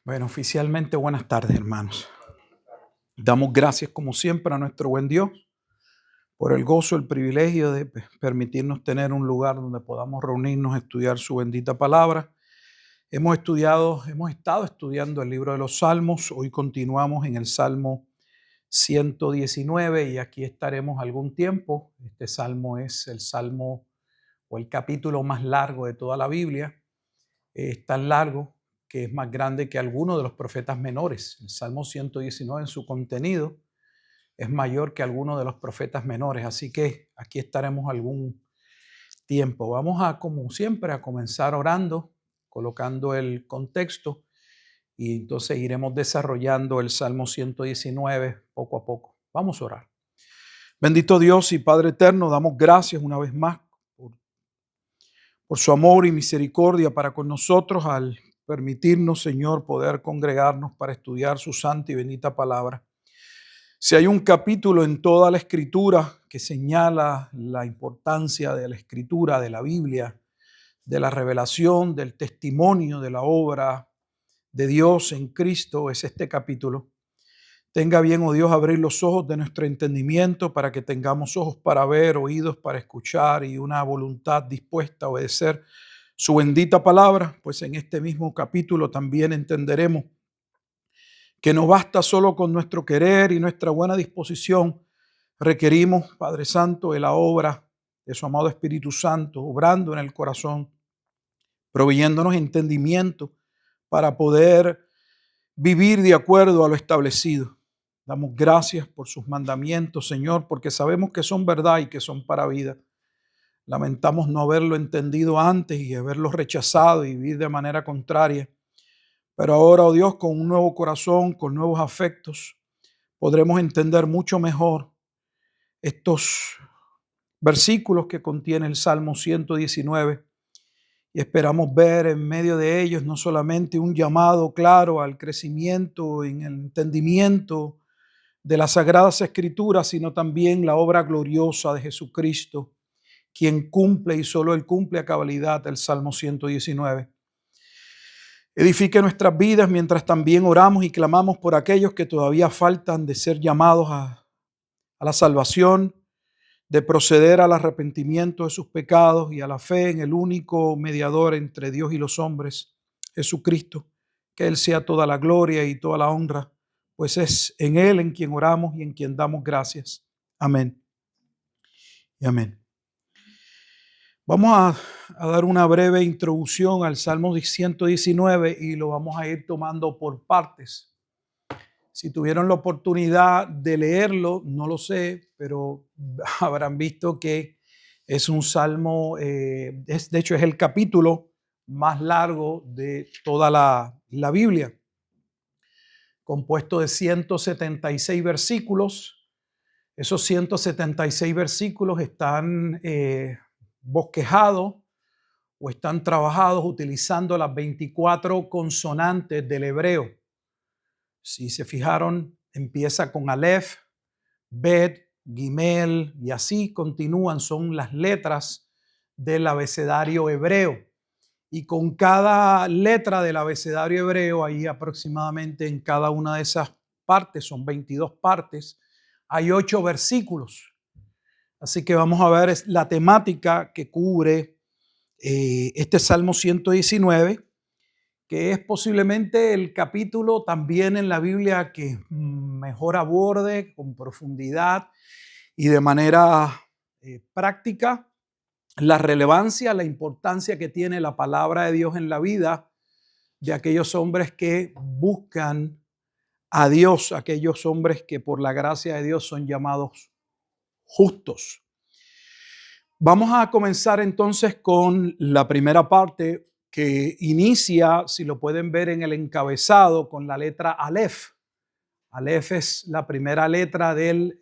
Bueno, oficialmente buenas tardes, hermanos. Damos gracias como siempre a nuestro buen Dios por el gozo, el privilegio de permitirnos tener un lugar donde podamos reunirnos a estudiar su bendita palabra. Hemos estado estudiando el libro de los Salmos. Hoy continuamos en el Salmo 119 y aquí estaremos algún tiempo. Este salmo es el salmo o el capítulo más largo de toda la Biblia. Es tan largo que es más grande que alguno de los profetas menores. El Salmo 119 en su contenido es mayor que alguno de los profetas menores. Así que aquí estaremos algún tiempo. Vamos a, como siempre, a comenzar orando, colocando el contexto y entonces iremos desarrollando el Salmo 119 poco a poco. Vamos a orar. Bendito Dios y Padre eterno, damos gracias una vez más por su amor y misericordia para con nosotros al permitirnos, Señor, poder congregarnos para estudiar su santa y bendita palabra. Si hay un capítulo en toda la Escritura que señala la importancia de la Escritura, de la Biblia, de la revelación, del testimonio de la obra de Dios en Cristo, es este capítulo. Tenga bien, oh Dios, abrir los ojos de nuestro entendimiento para que tengamos ojos para ver, oídos para escuchar y una voluntad dispuesta a obedecer su bendita palabra, pues en este mismo capítulo también entenderemos que no basta solo con nuestro querer y nuestra buena disposición, requerimos, Padre Santo, de la obra de su amado Espíritu Santo, obrando en el corazón, proveyéndonos entendimiento para poder vivir de acuerdo a lo establecido. Damos gracias por sus mandamientos, Señor, porque sabemos que son verdad y que son para vida. Lamentamos no haberlo entendido antes y haberlo rechazado y vivir de manera contraria. Pero ahora, oh Dios, con un nuevo corazón, con nuevos afectos, podremos entender mucho mejor estos versículos que contiene el Salmo 119 y esperamos ver en medio de ellos no solamente un llamado claro al crecimiento en el entendimiento de las Sagradas Escrituras, sino también la obra gloriosa de Jesucristo, quien cumple y solo Él cumple a cabalidad el Salmo 119. Edifique nuestras vidas mientras también oramos y clamamos por aquellos que todavía faltan de ser llamados a la salvación, de proceder al arrepentimiento de sus pecados y a la fe en el único mediador entre Dios y los hombres, Jesucristo. Que Él sea toda la gloria y toda la honra, pues es en Él en quien oramos y en quien damos gracias. Amén y amén. Vamos a dar una breve introducción al Salmo 119 y lo vamos a ir tomando por partes. Si tuvieron la oportunidad de leerlo, no lo sé, pero habrán visto que es un salmo, de hecho es el capítulo más largo de toda la Biblia, compuesto de 176 versículos. Esos 176 versículos están bosquejados o están trabajados utilizando las 24 consonantes del hebreo. Si se fijaron, empieza con Aleph, Bet, Gimel y así continúan, son las letras del abecedario hebreo. Y con cada letra del abecedario hebreo, ahí aproximadamente en cada una de esas partes, son 22 partes, hay 8 versículos. Así que vamos a ver la temática que cubre este Salmo 119, que es posiblemente el capítulo también en la Biblia que mejor aborde con profundidad y de manera práctica la relevancia, la importancia que tiene la palabra de Dios en la vida de aquellos hombres que buscan a Dios, aquellos hombres que por la gracia de Dios son llamados justos. Vamos a comenzar entonces con la primera parte que inicia, si lo pueden ver en el encabezado, con la letra Aleph. Aleph es la primera letra del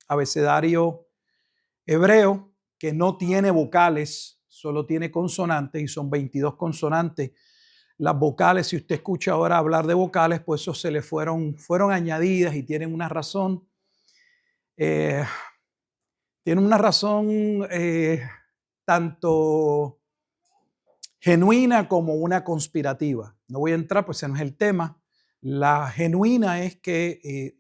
abecedario hebreo que no tiene vocales, solo tiene consonantes y son 22 consonantes. Las vocales, si usted escucha ahora hablar de vocales, pues eso se le fueron añadidas y tienen una razón. Tiene una razón tanto genuina como una conspirativa. No voy a entrar, pues ese no es el tema. La genuina es que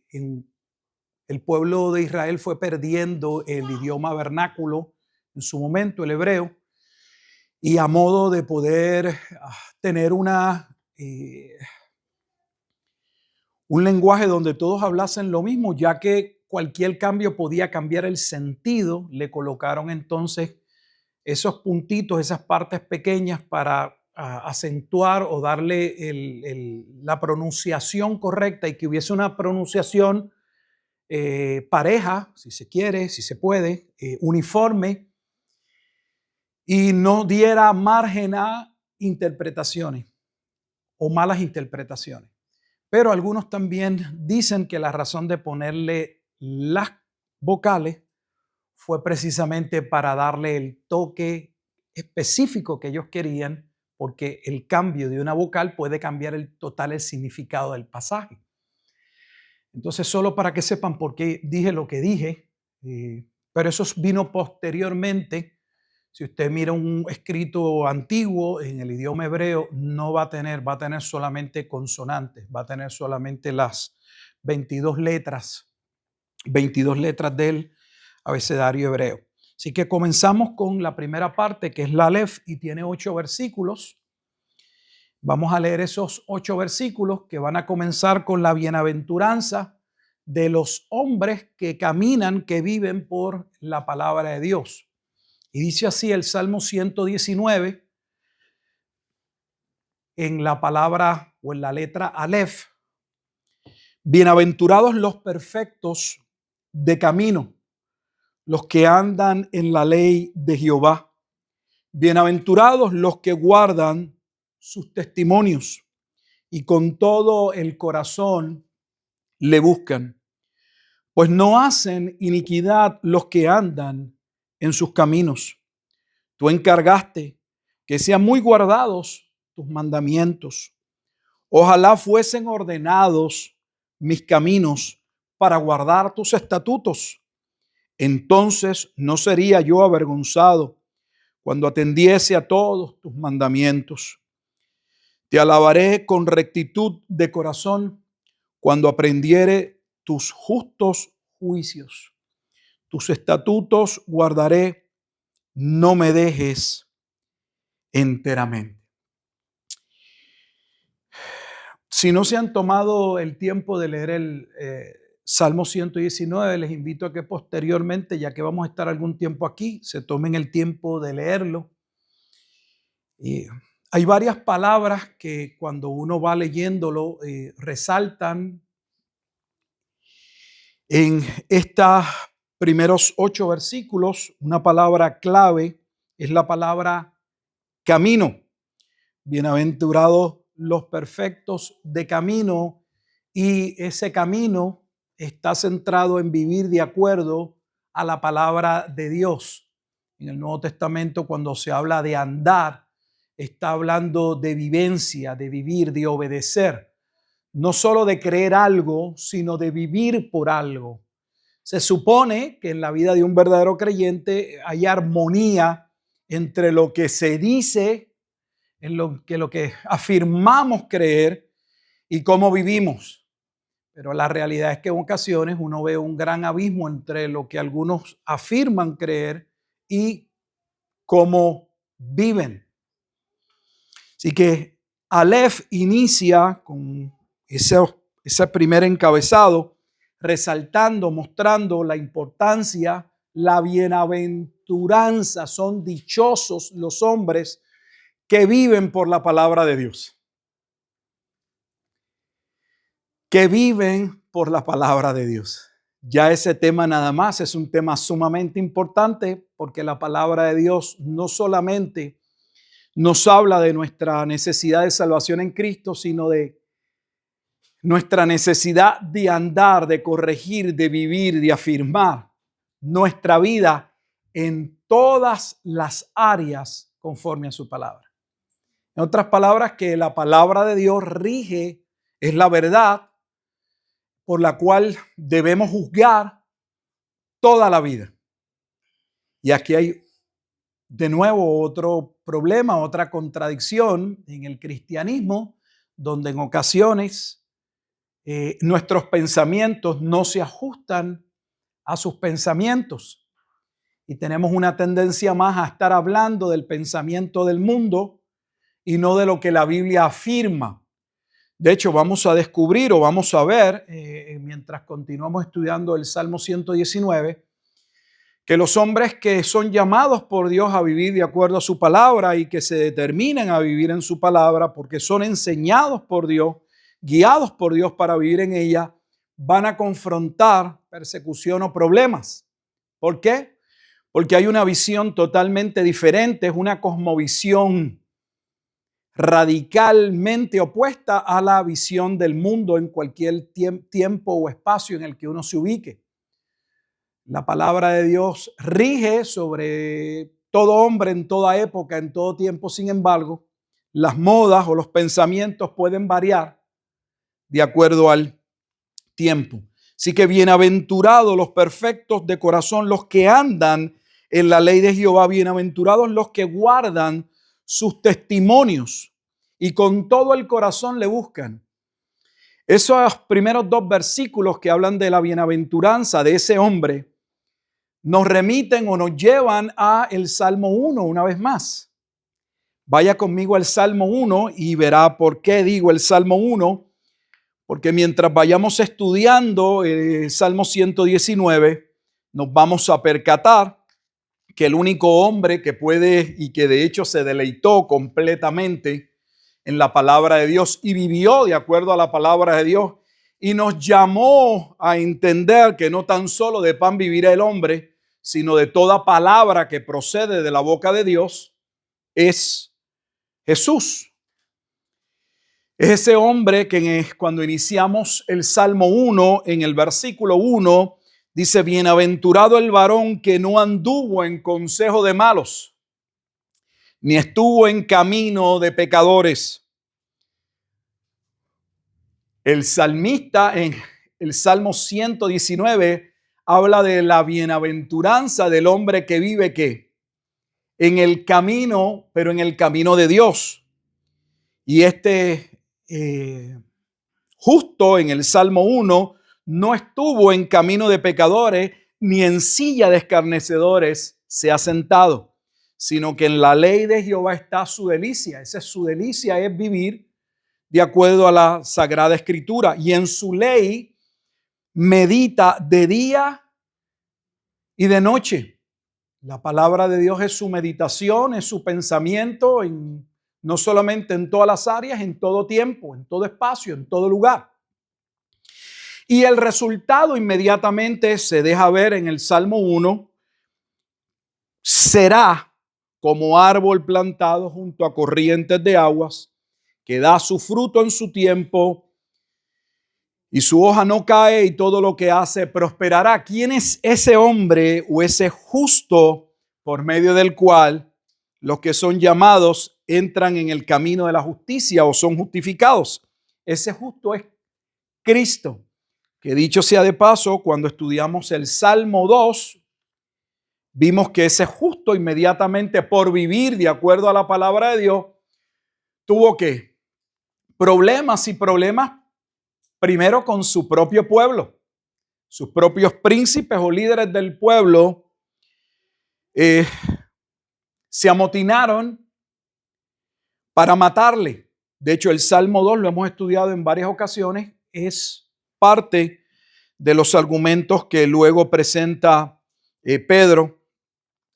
el pueblo de Israel fue perdiendo el idioma vernáculo en su momento, el hebreo, y a modo de poder tener un lenguaje donde todos hablasen lo mismo, ya que cualquier cambio podía cambiar el sentido, le colocaron entonces esos puntitos, esas partes pequeñas para acentuar o darle la pronunciación correcta y que hubiese una pronunciación pareja, si se quiere, si se puede, uniforme, y no diera margen a interpretaciones o malas interpretaciones. Pero algunos también dicen que la razón de ponerle las vocales fue precisamente para darle el toque específico que ellos querían, porque el cambio de una vocal puede cambiar el significado del pasaje. Entonces, solo para que sepan por qué dije lo que dije, pero eso vino posteriormente. Si usted mira un escrito antiguo en el idioma hebreo, no va a tener solamente consonantes, va a tener solamente las 22 letras del abecedario hebreo. Así que comenzamos con la primera parte, que es la Aleph, y tiene 8 versículos. Vamos a leer esos 8 versículos que van a comenzar con la bienaventuranza de los hombres que caminan, que viven por la palabra de Dios. Y dice así el Salmo 119 en la palabra o en la letra Aleph: bienaventurados los perfectos de camino, los que andan en la ley de Jehová. Bienaventurados los que guardan sus testimonios y con todo el corazón le buscan. Pues no hacen iniquidad los que andan en sus caminos. Tú encargaste que sean muy guardados tus mandamientos. Ojalá fuesen ordenados mis caminos para guardar tus estatutos. Entonces no sería yo avergonzado cuando atendiese a todos tus mandamientos. Te alabaré con rectitud de corazón cuando aprendiere tus justos juicios. Tus estatutos guardaré, no me dejes enteramente. Si no se han tomado el tiempo de leer el Salmo 119, les invito a que posteriormente, ya que vamos a estar algún tiempo aquí, se tomen el tiempo de leerlo. Y hay varias palabras que cuando uno va leyéndolo resaltan en estos primeros 8 versículos. Una palabra clave es la palabra camino. Bienaventurados los perfectos de camino, y ese camino está centrado en vivir de acuerdo a la palabra de Dios. En el Nuevo Testamento, cuando se habla de andar, está hablando de vivencia, de vivir, de obedecer. No solo de creer algo, sino de vivir por algo. Se supone que en la vida de un verdadero creyente hay armonía entre lo que se dice, en lo que afirmamos creer, y cómo vivimos. Pero la realidad es que en ocasiones uno ve un gran abismo entre lo que algunos afirman creer y cómo viven. Así que Aleph inicia con ese primer encabezado, resaltando, mostrando la importancia, la bienaventuranza. Son dichosos los hombres que viven por la palabra de Dios. Que viven por la palabra de Dios. Ya ese tema nada más es un tema sumamente importante, porque la palabra de Dios no solamente nos habla de nuestra necesidad de salvación en Cristo, sino de nuestra necesidad de andar, de corregir, de vivir, de afirmar nuestra vida en todas las áreas conforme a su palabra. En otras palabras, que la palabra de Dios rige, es la verdad por la cual debemos juzgar toda la vida. Y aquí hay de nuevo otro problema, otra contradicción en el cristianismo, donde en ocasiones nuestros pensamientos no se ajustan a sus pensamientos y tenemos una tendencia más a estar hablando del pensamiento del mundo y no de lo que la Biblia afirma. De hecho, vamos a descubrir o vamos a ver, mientras continuamos estudiando el Salmo 119, que los hombres que son llamados por Dios a vivir de acuerdo a su palabra y que se determinan a vivir en su palabra porque son enseñados por Dios, guiados por Dios para vivir en ella, van a confrontar persecución o problemas. ¿Por qué? Porque hay una visión totalmente diferente, es una cosmovisión radicalmente opuesta a la visión del mundo en cualquier tiempo o espacio en el que uno se ubique. La palabra de Dios rige sobre todo hombre en toda época, en todo tiempo. Sin embargo, las modas o los pensamientos pueden variar de acuerdo al tiempo. Así que bienaventurados los perfectos de corazón, los que andan en la ley de Jehová, bienaventurados los que guardan sus testimonios y con todo el corazón le buscan. Esos primeros dos versículos que hablan de la bienaventuranza de ese hombre nos remiten o nos llevan a el Salmo 1 una vez más. Vaya conmigo al Salmo 1 y verá por qué digo el Salmo 1, porque mientras vayamos estudiando el Salmo 119, nos vamos a percatar que el único hombre que puede y que de hecho se deleitó completamente en la palabra de Dios y vivió de acuerdo a la palabra de Dios y nos llamó a entender que no tan solo de pan vivirá el hombre, sino de toda palabra que procede de la boca de Dios, es Jesús. Es ese hombre que cuando iniciamos el Salmo 1, en el versículo 1, dice: bienaventurado el varón que no anduvo en consejo de malos, ni estuvo en camino de pecadores. El salmista en el Salmo 119 habla de la bienaventuranza del hombre que vive ¿qué? En el camino, pero en el camino de Dios. Y justo en el Salmo 1 no estuvo en camino de pecadores, ni en silla de escarnecedores se ha sentado, sino que en la ley de Jehová está su delicia. Esa es su delicia, es vivir de acuerdo a la Sagrada Escritura. Y en su ley medita de día y de noche. La palabra de Dios es su meditación, es su pensamiento, no solamente en todas las áreas, en todo tiempo, en todo espacio, en todo lugar. Y el resultado inmediatamente se deja ver en el Salmo 1. Será como árbol plantado junto a corrientes de aguas, que da su fruto en su tiempo y su hoja no cae y todo lo que hace prosperará. ¿Quién es ese hombre o ese justo por medio del cual los que son llamados entran en el camino de la justicia o son justificados? Ese justo es Cristo, que dicho sea de paso, cuando estudiamos el Salmo 2, vimos que ese justo inmediatamente por vivir de acuerdo a la palabra de Dios, tuvo que problemas y problemas primero con su propio pueblo. Sus propios príncipes o líderes del pueblo se amotinaron para matarle. De hecho, el Salmo 2 lo hemos estudiado en varias ocasiones. Es parte de los argumentos que luego presenta Pedro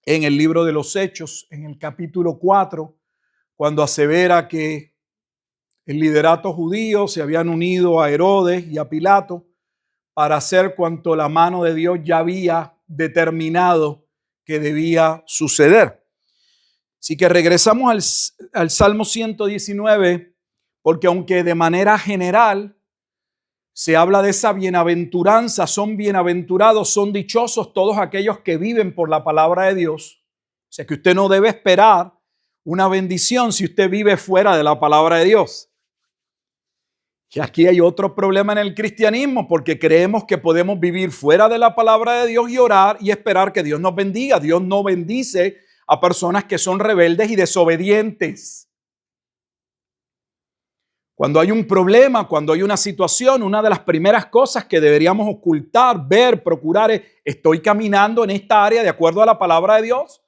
en el libro de los Hechos, en el capítulo 4, cuando asevera que el liderato judío se habían unido a Herodes y a Pilato para hacer cuanto la mano de Dios ya había determinado que debía suceder. Así que regresamos al Salmo 119, porque aunque de manera general se habla de esa bienaventuranza, son bienaventurados, son dichosos todos aquellos que viven por la palabra de Dios. O sea que usted no debe esperar una bendición si usted vive fuera de la palabra de Dios. Y aquí hay otro problema en el cristianismo, porque creemos que podemos vivir fuera de la palabra de Dios y orar y esperar que Dios nos bendiga. Dios no bendice a personas que son rebeldes y desobedientes. Cuando hay un problema, cuando hay una situación, una de las primeras cosas que deberíamos ocultar, ver, procurar es: ¿estoy caminando en esta área de acuerdo a la palabra de Dios?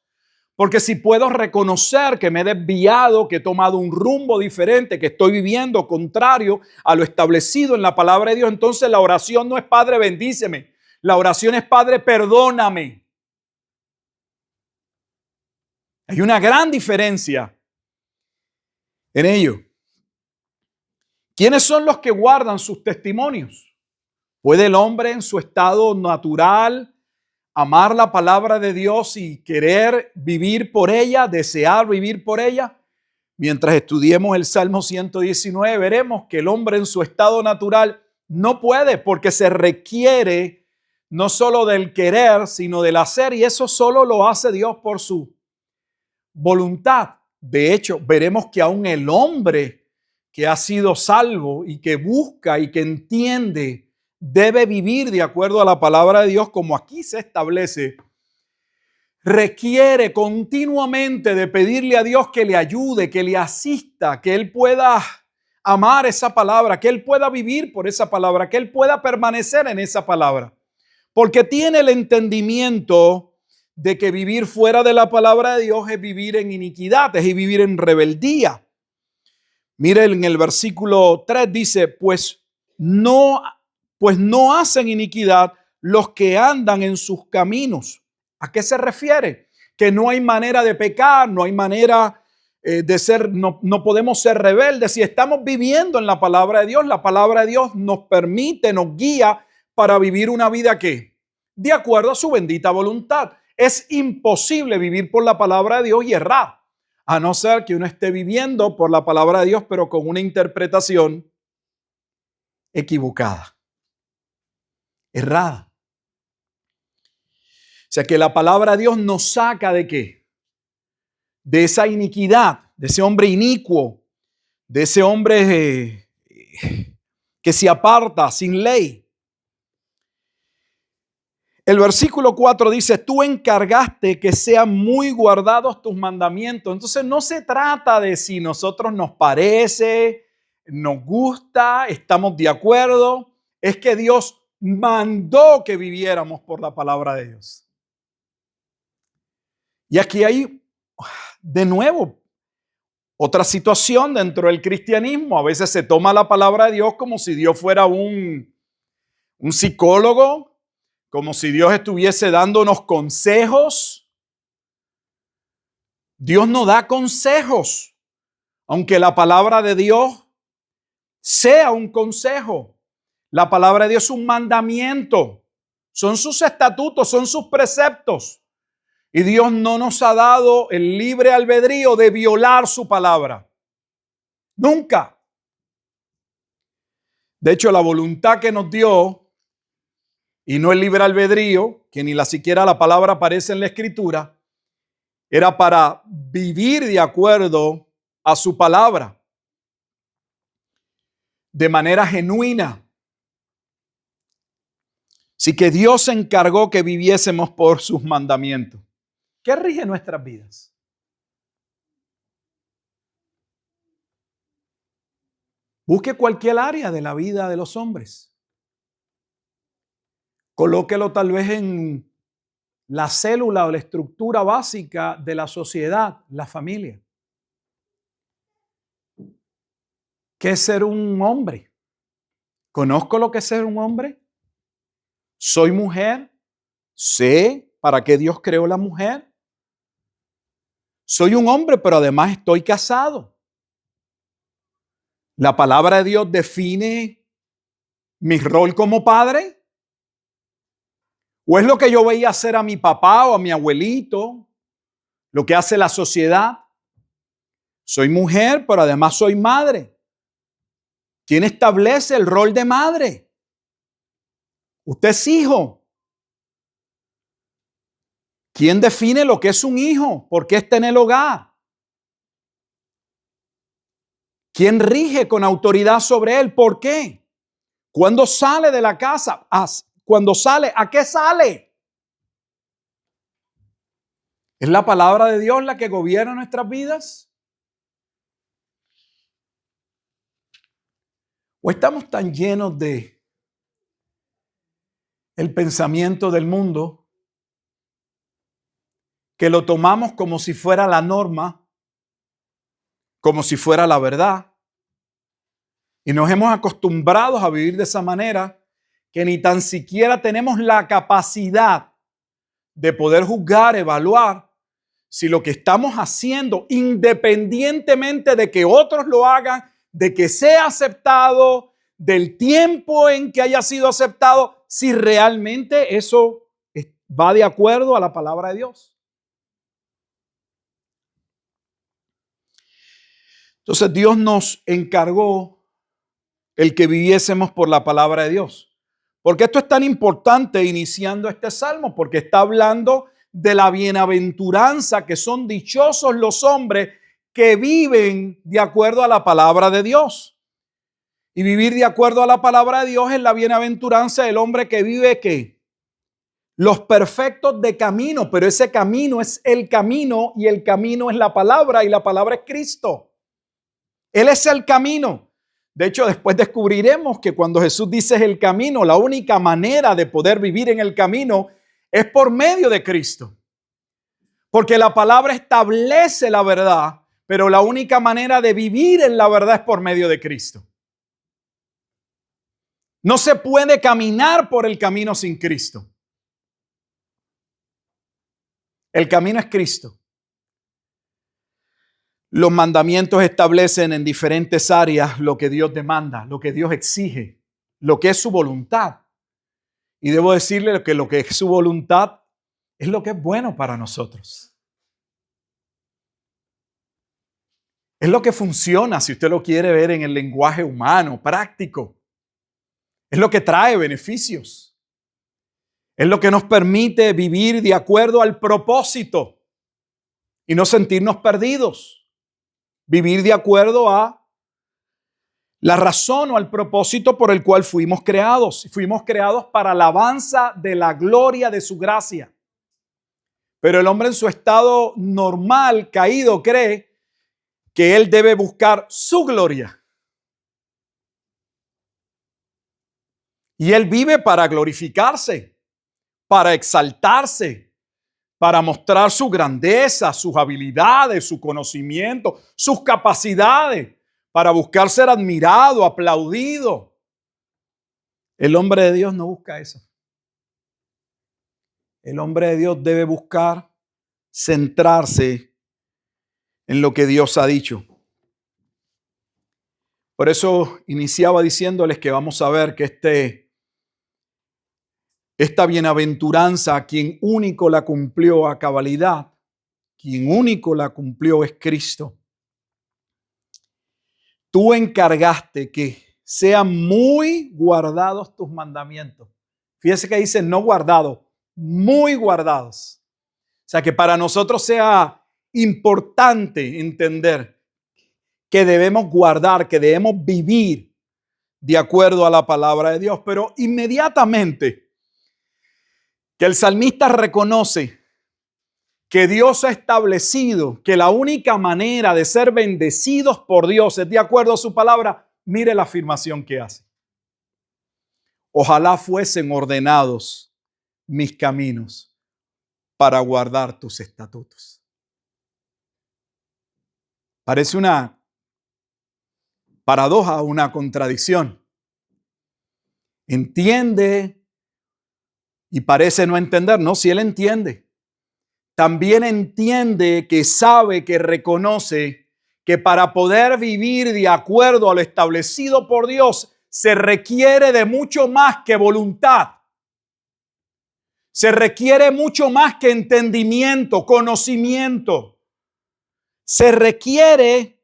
Porque si puedo reconocer que me he desviado, que he tomado un rumbo diferente, que estoy viviendo contrario a lo establecido en la palabra de Dios, entonces la oración no es Padre, bendíceme. La oración es Padre, perdóname. Hay una gran diferencia en ello. ¿Quiénes son los que guardan sus testimonios? ¿Puede el hombre en su estado natural amar la palabra de Dios y querer vivir por ella, desear vivir por ella? Mientras estudiemos el Salmo 119, veremos que el hombre en su estado natural no puede, porque se requiere no solo del querer, sino del hacer, y eso solo lo hace Dios por su voluntad. De hecho, veremos que aún el hombre que ha sido salvo y que busca y que entiende debe vivir de acuerdo a la palabra de Dios, como aquí se establece, requiere continuamente de pedirle a Dios que le ayude, que le asista, que él pueda amar esa palabra, que él pueda vivir por esa palabra, que él pueda permanecer en esa palabra, porque tiene el entendimiento de que vivir fuera de la palabra de Dios es vivir en iniquidad, es vivir en rebeldía. Mire, en el versículo 3 dice: pues no hacen iniquidad los que andan en sus caminos. ¿A qué se refiere? Que no hay manera de pecar, no hay manera de ser, no podemos ser rebeldes. Si estamos viviendo en la palabra de Dios, la palabra de Dios nos permite, nos guía para vivir una vida que, de acuerdo a su bendita voluntad. Es imposible vivir por la palabra de Dios y errar, a no ser que uno esté viviendo por la palabra de Dios, pero con una interpretación equivocada, errada. O sea que la palabra de Dios nos saca ¿de qué? De esa iniquidad, de ese hombre inicuo, de ese hombre que se aparta sin ley. El versículo 4 dice: tú encargaste que sean muy guardados tus mandamientos. Entonces no se trata de si nosotros nos parece, nos gusta, estamos de acuerdo. Es que Dios mandó que viviéramos por la palabra de Dios. Y aquí hay, de nuevo, otra situación dentro del cristianismo. A veces se toma la palabra de Dios como si Dios fuera un psicólogo, como si Dios estuviese dándonos consejos. Dios no da consejos, aunque la palabra de Dios sea un consejo. La palabra de Dios es un mandamiento, son sus estatutos, son sus preceptos. Y Dios no nos ha dado el libre albedrío de violar su palabra. Nunca. De hecho, la voluntad que nos dio, y no el libre albedrío, que ni siquiera la palabra aparece en la Escritura, era para vivir de acuerdo a su palabra, de manera genuina. Así que Dios se encargó que viviésemos por sus mandamientos. ¿Qué rige nuestras vidas? Busque cualquier área de la vida de los hombres. Colóquelo tal vez en la célula o la estructura básica de la sociedad, la familia. ¿Qué es ser un hombre? ¿Conozco lo que es ser un hombre? ¿Soy mujer? ¿Sé para qué Dios creó la mujer? Soy un hombre, pero además estoy casado. ¿La palabra de Dios define mi rol como padre? ¿O es lo que yo veía hacer a mi papá o a mi abuelito? Lo que hace la sociedad. Soy mujer, pero además soy madre. ¿Quién establece el rol de madre? Usted es hijo. ¿Quién define lo que es un hijo? ¿Por qué está en el hogar? ¿Quién rige con autoridad sobre él? ¿Por qué? ¿Cuándo sale de la casa? ¿Cuándo sale? ¿A qué sale? ¿Es la palabra de Dios la que gobierna nuestras vidas? ¿O estamos tan llenos de el pensamiento del mundo que lo tomamos como si fuera la norma, como si fuera la verdad? Y nos hemos acostumbrado a vivir de esa manera que ni tan siquiera tenemos la capacidad de poder juzgar, evaluar si lo que estamos haciendo, independientemente de que otros lo hagan, de que sea aceptado, del tiempo en que haya sido aceptado, si realmente eso va de acuerdo a la palabra de Dios. Entonces Dios nos encargó el que viviésemos por la palabra de Dios. ¿Por qué esto es tan importante iniciando este salmo? Porque está hablando de la bienaventuranza, que son dichosos los hombres que viven de acuerdo a la palabra de Dios. Y vivir de acuerdo a la palabra de Dios es la bienaventuranza del hombre que vive ¿qué? Los perfectos de camino, pero ese camino es el camino y el camino es la palabra y la palabra es Cristo. Él es el camino. De hecho, después descubriremos que cuando Jesús dice es el camino, la única manera de poder vivir en el camino es por medio de Cristo. Porque la palabra establece la verdad, pero la única manera de vivir en la verdad es por medio de Cristo. No se puede caminar por el camino sin Cristo. El camino es Cristo. Los mandamientos establecen en diferentes áreas lo que Dios demanda, lo que Dios exige, lo que es su voluntad. Y debo decirle que lo que es su voluntad es lo que es bueno para nosotros. Es lo que funciona, si usted lo quiere ver en el lenguaje humano, práctico. Es lo que trae beneficios. Es lo que nos permite vivir de acuerdo al propósito y no sentirnos perdidos. Vivir de acuerdo a la razón o al propósito por el cual fuimos creados. Fuimos creados para alabanza de la gloria de su gracia. Pero el hombre en su estado normal, caído, cree que él debe buscar su gloria. Y él vive para glorificarse, para exaltarse, para mostrar su grandeza, sus habilidades, su conocimiento, sus capacidades, para buscar ser admirado, aplaudido. El hombre de Dios no busca eso. El hombre de Dios debe buscar centrarse en lo que Dios ha dicho. Por eso iniciaba diciéndoles que vamos a ver que esta bienaventuranza, quien único la cumplió a cabalidad, quien único la cumplió es Cristo. Tú encargaste que sean muy guardados tus mandamientos. Fíjese que dice no guardados, muy guardados. O sea que para nosotros sea importante entender que debemos guardar, que debemos vivir de acuerdo a la palabra de Dios. Pero inmediatamente que el salmista reconoce que Dios ha establecido que la única manera de ser bendecidos por Dios es de acuerdo a su palabra, mire la afirmación que hace. Ojalá fuesen ordenados mis caminos para guardar tus estatutos. Parece una paradoja, una contradicción. Entiende y parece no entender, no, si él entiende. También entiende que sabe, que reconoce que para poder vivir de acuerdo a lo establecido por Dios se requiere de mucho más que voluntad. Se requiere mucho más que entendimiento, conocimiento. Se requiere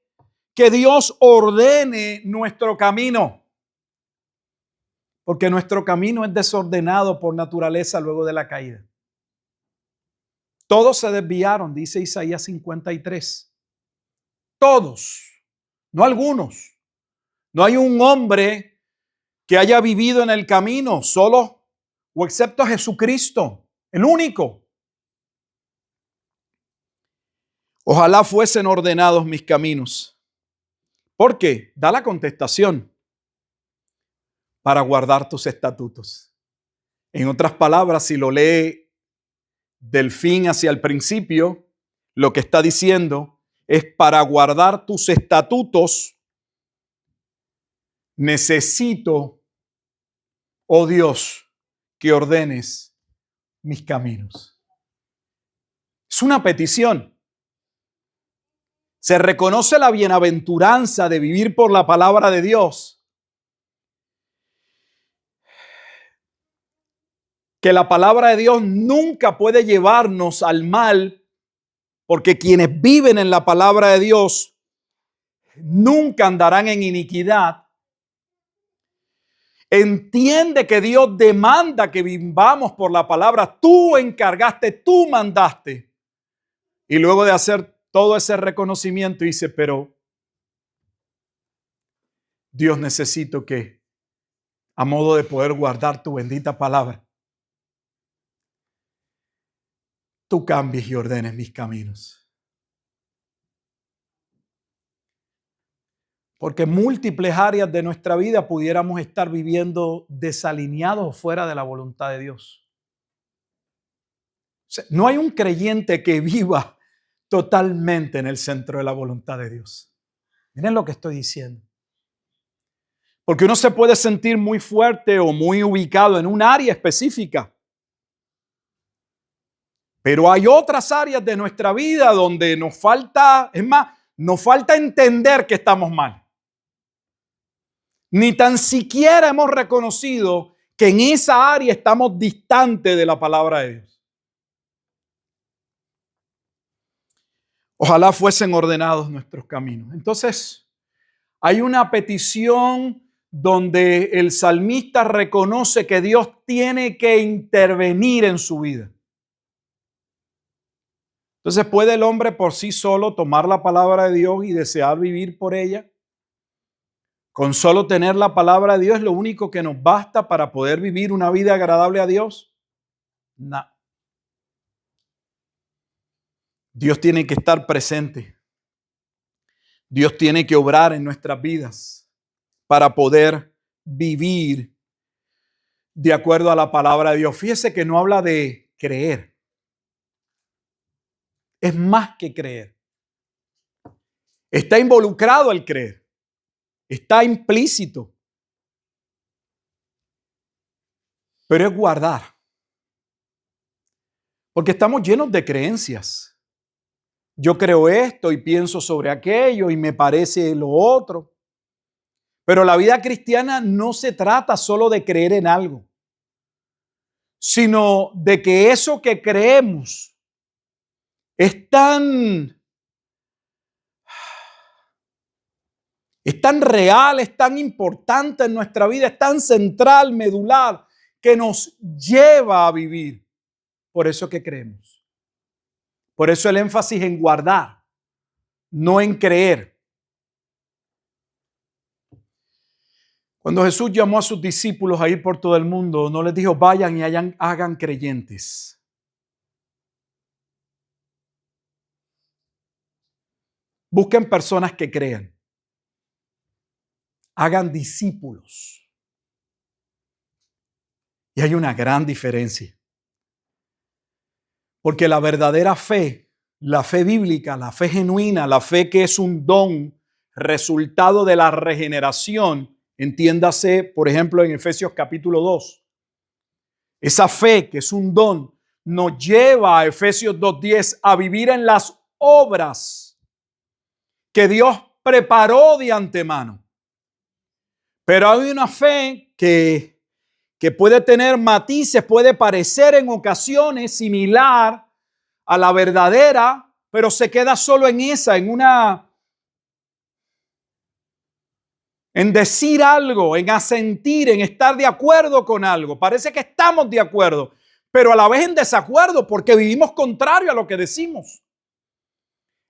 que Dios ordene nuestro camino. Porque nuestro camino es desordenado por naturaleza luego de la caída. Todos se desviaron, dice Isaías 53. Todos, no algunos. No hay un hombre que haya vivido en el camino solo o excepto Jesucristo, el único. Ojalá fuesen ordenados mis caminos. ¿Por qué? Da la contestación. Para guardar tus estatutos. En otras palabras, si lo lee del fin hacia el principio, lo que está diciendo es: para guardar tus estatutos, necesito, oh Dios, que ordenes mis caminos. Es una petición. Se reconoce la bienaventuranza de vivir por la palabra de Dios. Que la palabra de Dios nunca puede llevarnos al mal, porque quienes viven en la palabra de Dios nunca andarán en iniquidad. Entiende que Dios demanda que vivamos por la palabra. Tú encargaste, tú mandaste. Y luego de hacer todo ese reconocimiento, dice: pero Dios, necesito que, a modo de poder guardar tu bendita palabra, tú cambies y ordenes mis caminos. Porque en múltiples áreas de nuestra vida pudiéramos estar viviendo desalineados fuera de la voluntad de Dios. O sea, no hay un creyente que viva totalmente en el centro de la voluntad de Dios. Miren lo que estoy diciendo. Porque uno se puede sentir muy fuerte o muy ubicado en un área específica. Pero hay otras áreas de nuestra vida donde nos falta, es más, nos falta entender que estamos mal. Ni tan siquiera hemos reconocido que en esa área estamos distantes de la palabra de Dios. Ojalá fuesen ordenados nuestros caminos. Entonces, hay una petición donde el salmista reconoce que Dios tiene que intervenir en su vida. Entonces, ¿puede el hombre por sí solo tomar la palabra de Dios y desear vivir por ella? Con solo tener la palabra de Dios es lo único que nos basta para poder vivir una vida agradable a Dios. No. Dios tiene que estar presente. Dios tiene que obrar en nuestras vidas para poder vivir de acuerdo a la palabra de Dios. Fíjese que no habla de creer. Es más que creer. Está involucrado el creer. Está implícito. Pero es guardar. Porque estamos llenos de creencias. Yo creo esto y pienso sobre aquello y me parece lo otro. Pero la vida cristiana no se trata solo de creer en algo, sino de que eso que creemos es tan real, es tan importante en nuestra vida, es tan central, medular, que nos lleva a vivir por eso que creemos. Por eso el énfasis en guardar, no en creer. Cuando Jesús llamó a sus discípulos a ir por todo el mundo, no les dijo: vayan y hagan creyentes. Busquen personas que crean. Hagan discípulos. Y hay una gran diferencia. Porque la verdadera fe, la fe bíblica, la fe genuina, la fe que es un don, resultado de la regeneración, entiéndase, por ejemplo, en Efesios capítulo 2. Esa fe que es un don nos lleva a Efesios 2:10 a vivir en las obras que Dios preparó de antemano. Pero hay una fe que puede tener matices, puede parecer en ocasiones similar a la verdadera, pero se queda solo en esa, en decir algo, en asentir, en estar de acuerdo con algo. Parece que estamos de acuerdo, pero a la vez en desacuerdo porque vivimos contrario a lo que decimos.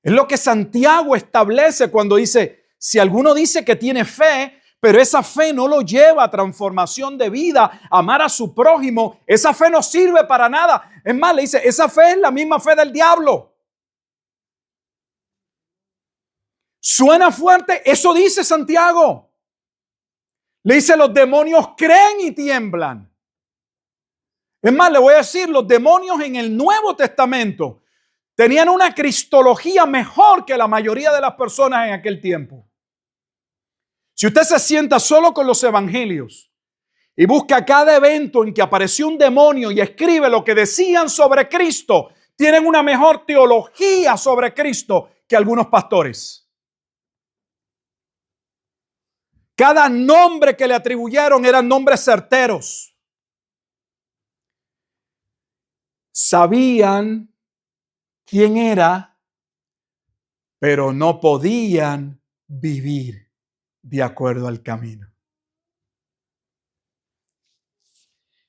Es lo que Santiago establece cuando dice: si alguno dice que tiene fe, pero esa fe no lo lleva a transformación de vida, a amar a su prójimo, esa fe no sirve para nada. Es más, le dice: esa fe es la misma fe del diablo. ¿Suena fuerte? Eso dice Santiago. Le dice, los demonios creen y tiemblan. Es más, le voy a decir, los demonios en el Nuevo Testamento tenían una cristología mejor que la mayoría de las personas en aquel tiempo. Si usted se sienta solo con los evangelios y busca cada evento en que apareció un demonio y escribe lo que decían sobre Cristo, tienen una mejor teología sobre Cristo que algunos pastores. Cada nombre que le atribuyeron eran nombres certeros. Sabían quién era, pero no podían vivir de acuerdo al camino.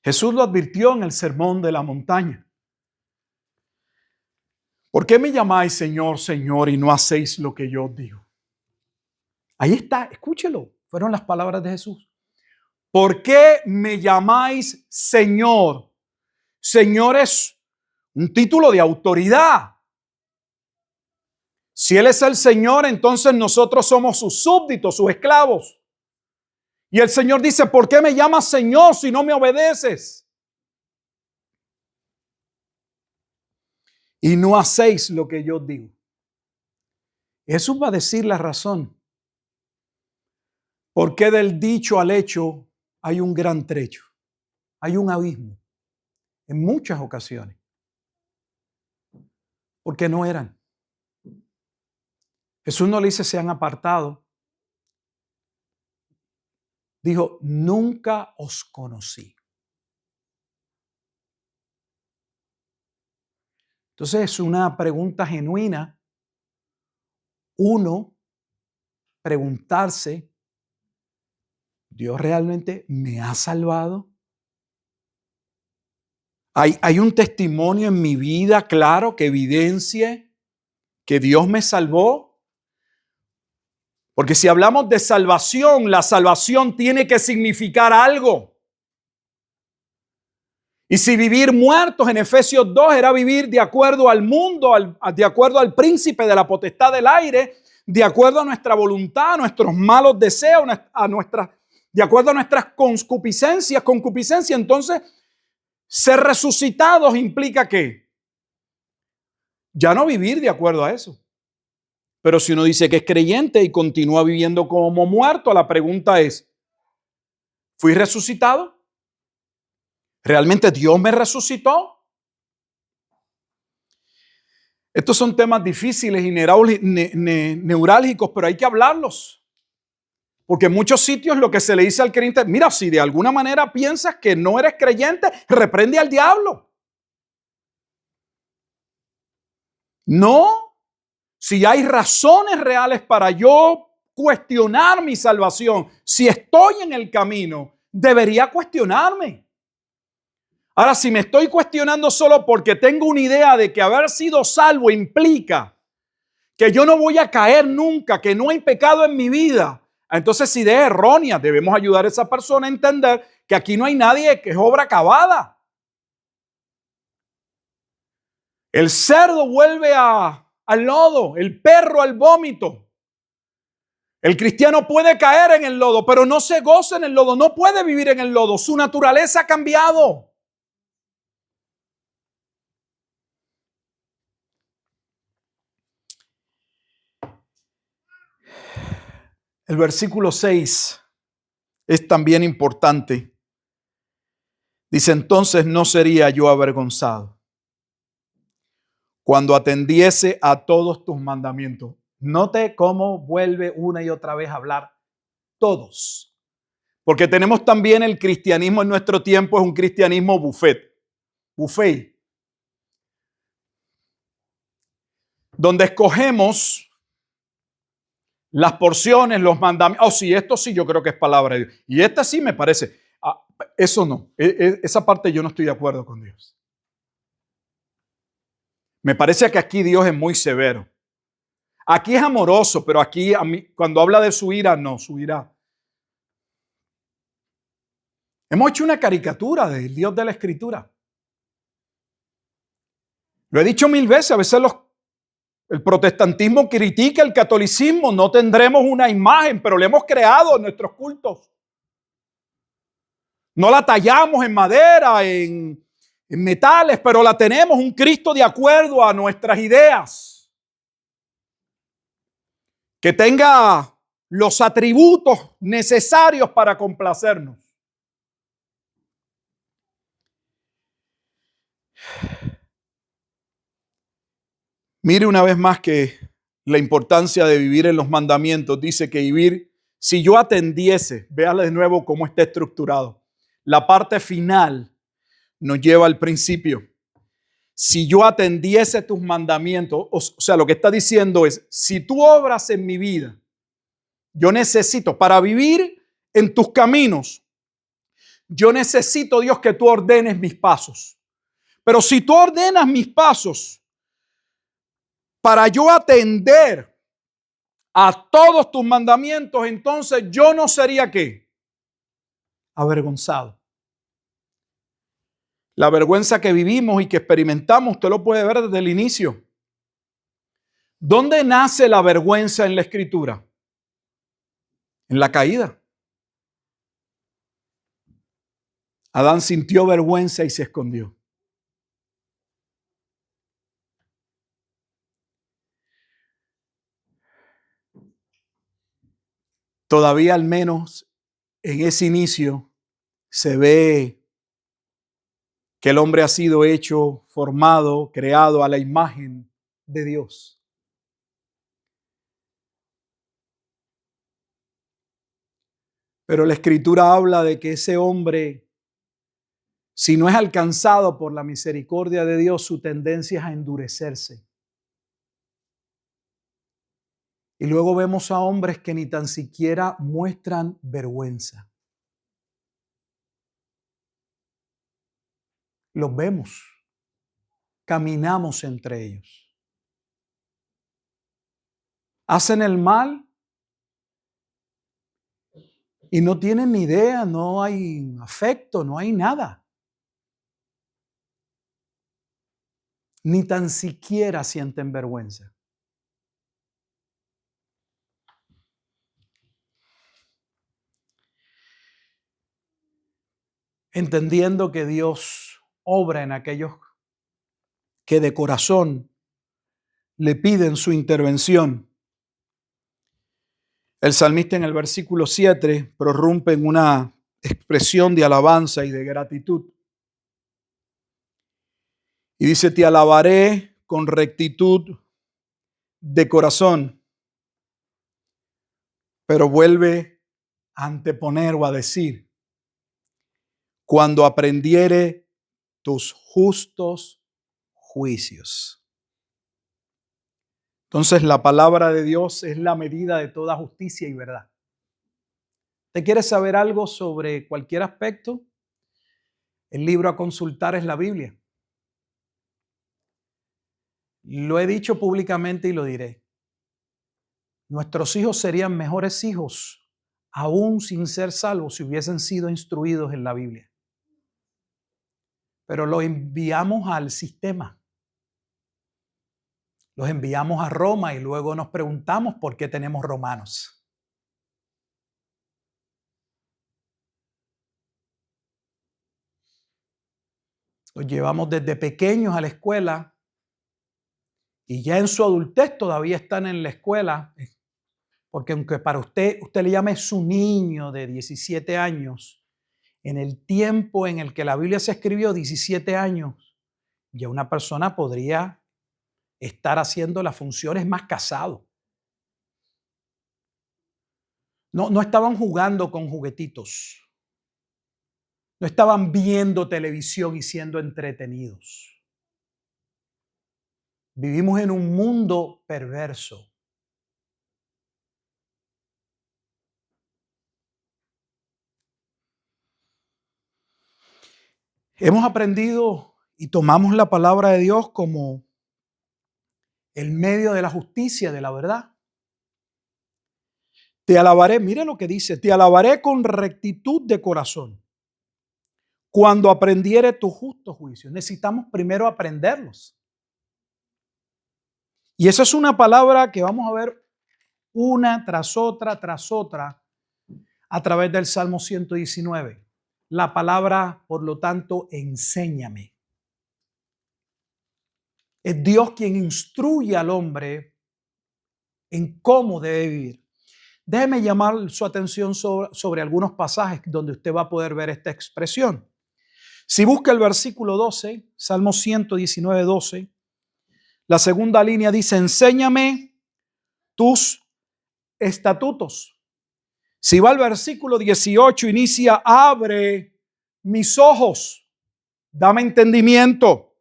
Jesús lo advirtió en el Sermón de la Montaña. ¿Por qué me llamáis Señor, Señor y no hacéis lo que yo os digo? Ahí está, escúchelo. Fueron las palabras de Jesús. ¿Por qué me llamáis Señor? Señor es un título de autoridad. Si Él es el Señor, entonces nosotros somos sus súbditos, sus esclavos. Y el Señor dice, ¿por qué me llamas Señor si no me obedeces? Y no hacéis lo que yo digo. Jesús va a decir la razón. Porque del dicho al hecho hay un gran trecho. Hay un abismo. En muchas ocasiones. Porque no eran. Jesús no le dice se han apartado. Dijo, nunca os conocí. Entonces es una pregunta genuina. Uno, preguntarse, ¿Dios realmente me ha salvado? ¿Hay un testimonio en mi vida claro que evidencie que Dios me salvó? Porque si hablamos de salvación, la salvación tiene que significar algo. Y si vivir muertos en Efesios 2 era vivir de acuerdo al mundo, de acuerdo al príncipe de la potestad del aire, de acuerdo a nuestra voluntad, a nuestros malos deseos, de acuerdo a nuestras concupiscencias, entonces ser resucitados implica que ya no vivir de acuerdo a eso. Pero si uno dice que es creyente y continúa viviendo como muerto, la pregunta es, ¿fui resucitado? ¿Realmente Dios me resucitó? Estos son temas difíciles y neurálgicos, pero hay que hablarlos. Porque en muchos sitios lo que se le dice al creyente, mira, si de alguna manera piensas que no eres creyente, reprende al diablo. No, si hay razones reales para yo cuestionar mi salvación, si estoy en el camino, debería cuestionarme. Ahora, si me estoy cuestionando solo porque tengo una idea de que haber sido salvo implica que yo no voy a caer nunca, que no hay pecado en mi vida, entonces esa idea es errónea. Debemos ayudar a esa persona a entender que aquí no hay nadie que es obra acabada. El cerdo vuelve al lodo, el perro al vómito. El cristiano puede caer en el lodo, pero no se goza en el lodo, no puede vivir en el lodo. Su naturaleza ha cambiado. El versículo 6 es también importante. Dice, entonces no sería yo avergonzado cuando atendiese a todos tus mandamientos. Note cómo vuelve una y otra vez a hablar todos. Porque tenemos también el cristianismo en nuestro tiempo, es un cristianismo buffet, donde escogemos las porciones, los mandamientos. Oh, sí, esto sí yo creo que es palabra de Dios. Y esta sí me parece. Eso no. Esa parte yo no estoy de acuerdo con Dios. Me parece que aquí Dios es muy severo. Aquí es amoroso, pero aquí cuando habla de su ira, no, su ira. Hemos hecho una caricatura del Dios de la Escritura. Lo he dicho 1000 veces, a veces El protestantismo critica el catolicismo. No tendremos una imagen, pero la hemos creado en nuestros cultos. No la tallamos en madera, en metales, pero la tenemos, un Cristo de acuerdo a nuestras ideas. Que tenga los atributos necesarios para complacernos. Mire una vez más que la importancia de vivir en los mandamientos. Dice que vivir, si yo atendiese, véale de nuevo cómo está estructurado. La parte final nos lleva al principio. Si yo atendiese tus mandamientos, o sea, lo que está diciendo es, si tú obras en mi vida, yo necesito, para vivir en tus caminos, yo necesito, Dios, que tú ordenes mis pasos. Pero si tú ordenas mis pasos, para yo atender a todos tus mandamientos, entonces yo no sería ¿qué? Avergonzado. La vergüenza que vivimos y que experimentamos, usted lo puede ver desde el inicio. ¿Dónde nace la vergüenza en la Escritura? En la caída. Adán sintió vergüenza y se escondió. Todavía al menos en ese inicio se ve que el hombre ha sido hecho, formado, creado a la imagen de Dios. Pero la Escritura habla de que ese hombre, si no es alcanzado por la misericordia de Dios, su tendencia es a endurecerse. Y luego vemos a hombres que ni tan siquiera muestran vergüenza. Los vemos, caminamos entre ellos. Hacen el mal y no tienen ni idea, no hay afecto, no hay nada. Ni tan siquiera sienten vergüenza. Entendiendo que Dios obra en aquellos que de corazón le piden su intervención. El salmista en el versículo 7 prorrumpe en una expresión de alabanza y de gratitud. Y dice, te alabaré con rectitud de corazón. Pero vuelve a anteponer o a decir, cuando aprendiere tus justos juicios. Entonces la palabra de Dios es la medida de toda justicia y verdad. ¿Te quieres saber algo sobre cualquier aspecto? El libro a consultar es la Biblia. Lo he dicho públicamente y lo diré. Nuestros hijos serían mejores hijos, aún sin ser salvos, si hubiesen sido instruidos en la Biblia. Pero los enviamos al sistema. Los enviamos a Roma y luego nos preguntamos por qué tenemos romanos. Los llevamos desde pequeños a la escuela y ya en su adultez todavía están en la escuela, porque aunque para usted le llame su niño de 17 años, en el tiempo en el que la Biblia se escribió, 17 años, ya una persona podría estar haciendo las funciones más casado. No estaban jugando con juguetitos. No estaban viendo televisión y siendo entretenidos. Vivimos en un mundo perverso. Hemos aprendido y tomamos la palabra de Dios como el medio de la justicia, de la verdad. Te alabaré, mire lo que dice, te alabaré con rectitud de corazón. Cuando aprendiere tus justos juicios. Necesitamos primero aprenderlos. Y esa es una palabra que vamos a ver una tras otra, a través del Salmo 119. La palabra, por lo tanto, enséñame. Es Dios quien instruye al hombre en cómo debe vivir. Déjeme llamar su atención sobre algunos pasajes donde usted va a poder ver esta expresión. Si busca el versículo 12, Salmo 119, 12, la segunda línea dice, enséñame tus estatutos. Si va al versículo 18, inicia, abre mis ojos, dame entendimiento.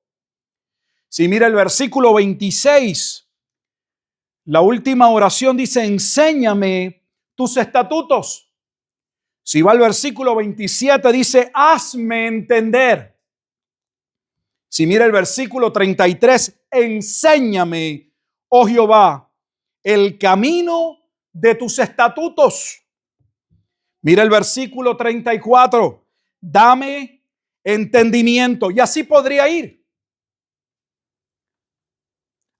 Si mira el versículo 26, la última oración dice, enséñame tus estatutos. Si va al versículo 27, dice, hazme entender. Si mira el versículo 33, enséñame, oh Jehová, el camino de tus estatutos. Mira el versículo 34, dame entendimiento. Y así podría ir.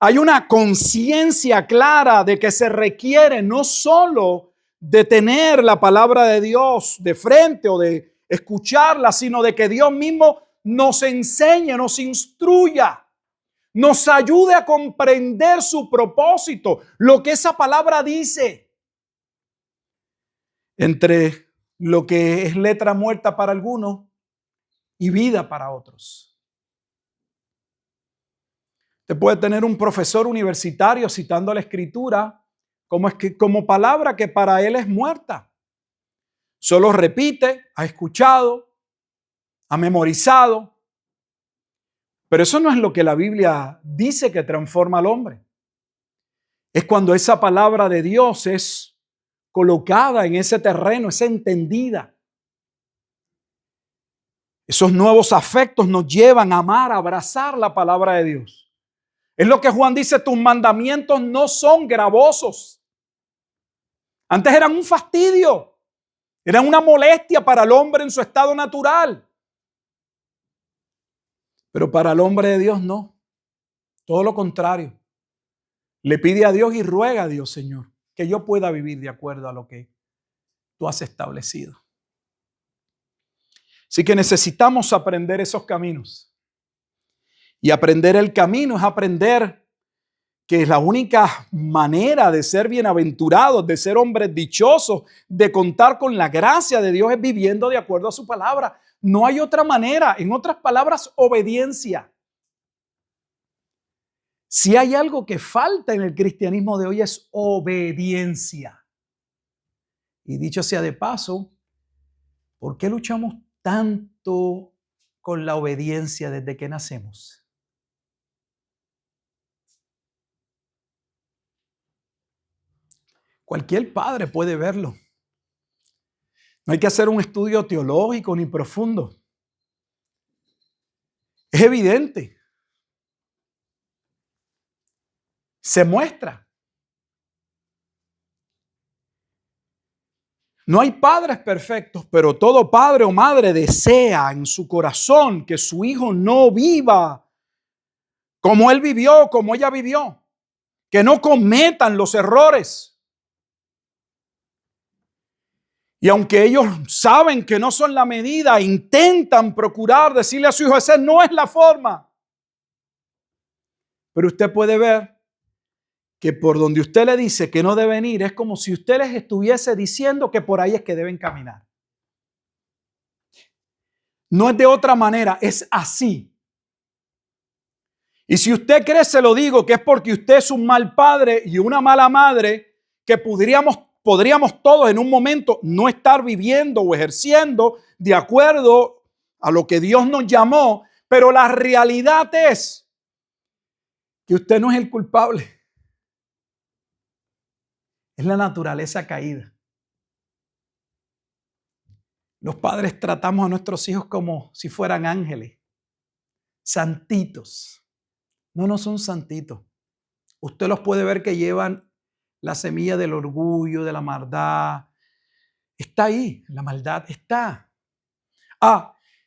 Hay una conciencia clara de que se requiere no solo de tener la palabra de Dios de frente o de escucharla, sino de que Dios mismo nos enseñe, nos instruya, nos ayude a comprender su propósito, lo que esa palabra dice. Entre lo que es letra muerta para algunos y vida para otros. Usted puede tener un profesor universitario citando la escritura como palabra que para él es muerta. Solo repite, ha escuchado, ha memorizado. Pero eso no es lo que la Biblia dice que transforma al hombre. Es cuando esa palabra de Dios es colocada en ese terreno, es entendida. Esos nuevos afectos nos llevan a amar, a abrazar la palabra de Dios. Es lo que Juan dice, tus mandamientos no son gravosos. Antes eran un fastidio, eran una molestia para el hombre en su estado natural. Pero para el hombre de Dios no, todo lo contrario. Le pide a Dios y ruega a Dios, Señor, que yo pueda vivir de acuerdo a lo que tú has establecido. Así que necesitamos aprender esos caminos. Y aprender el camino es aprender que es la única manera de ser bienaventurados, de ser hombres dichosos, de contar con la gracia de Dios es viviendo de acuerdo a su palabra. No hay otra manera. En otras palabras, obediencia. Si hay algo que falta en el cristianismo de hoy es obediencia. Y dicho sea de paso, ¿por qué luchamos tanto con la obediencia desde que nacemos? Cualquier padre puede verlo. No hay que hacer un estudio teológico ni profundo. Es evidente. Se muestra. No hay padres perfectos, pero todo padre o madre desea en su corazón que su hijo no viva como él vivió, como ella vivió. Que no cometan los errores. Y aunque ellos saben que no son la medida, intentan procurar decirle a su hijo, esa no es la forma. Pero usted puede ver que por donde usted le dice que no deben ir, es como si usted les estuviese diciendo que por ahí es que deben caminar. No es de otra manera, es así. Y si usted cree, se lo digo, que es porque usted es un mal padre y una mala madre, que podríamos todos en un momento no estar viviendo o ejerciendo de acuerdo a lo que Dios nos llamó, pero la realidad es que usted no es el culpable. Es la naturaleza caída. Los padres tratamos a nuestros hijos como si fueran ángeles, santitos. No son santitos. Usted los puede ver que llevan la semilla del orgullo, de la maldad. Está ahí, la maldad está.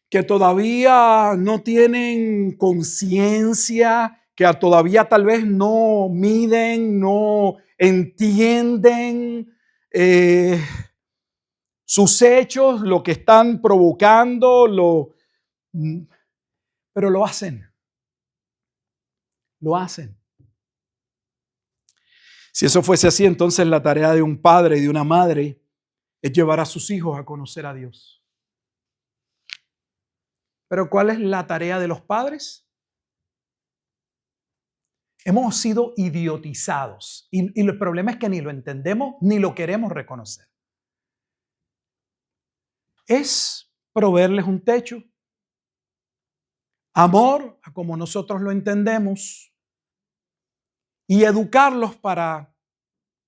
Que todavía no tienen conciencia, que todavía tal vez no miden, no entienden sus hechos, lo que están provocando, pero lo hacen. Lo hacen. Si eso fuese así, entonces la tarea de un padre y de una madre es llevar a sus hijos a conocer a Dios. Pero ¿cuál es la tarea de los padres? Hemos sido idiotizados y el problema es que ni lo entendemos ni lo queremos reconocer. Es proveerles un techo, amor, como nosotros lo entendemos, y educarlos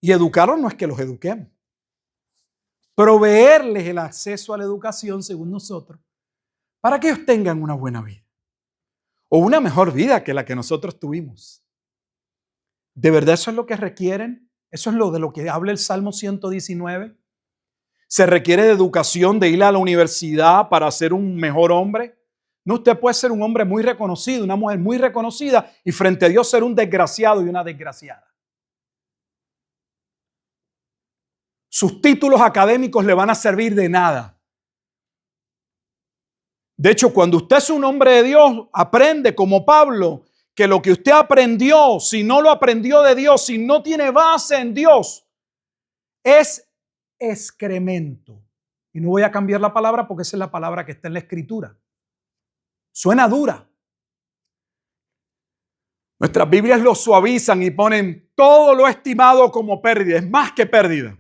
y educarlos no es que los eduquemos, proveerles el acceso a la educación según nosotros, para que ellos tengan una buena vida o una mejor vida que la que nosotros tuvimos. ¿De verdad eso es lo que requieren? ¿Eso es de lo que habla el Salmo 119? ¿Se requiere de educación, de ir a la universidad para ser un mejor hombre? No, usted puede ser un hombre muy reconocido, una mujer muy reconocida y frente a Dios ser un desgraciado y una desgraciada. Sus títulos académicos le van a servir de nada. De hecho, cuando usted es un hombre de Dios, aprende como Pablo que lo que usted aprendió, si no lo aprendió de Dios, si no tiene base en Dios, es excremento. Y no voy a cambiar la palabra porque esa es la palabra que está en la Escritura. Suena dura. Nuestras Biblias lo suavizan y ponen todo lo estimado como pérdida. Es más que pérdida.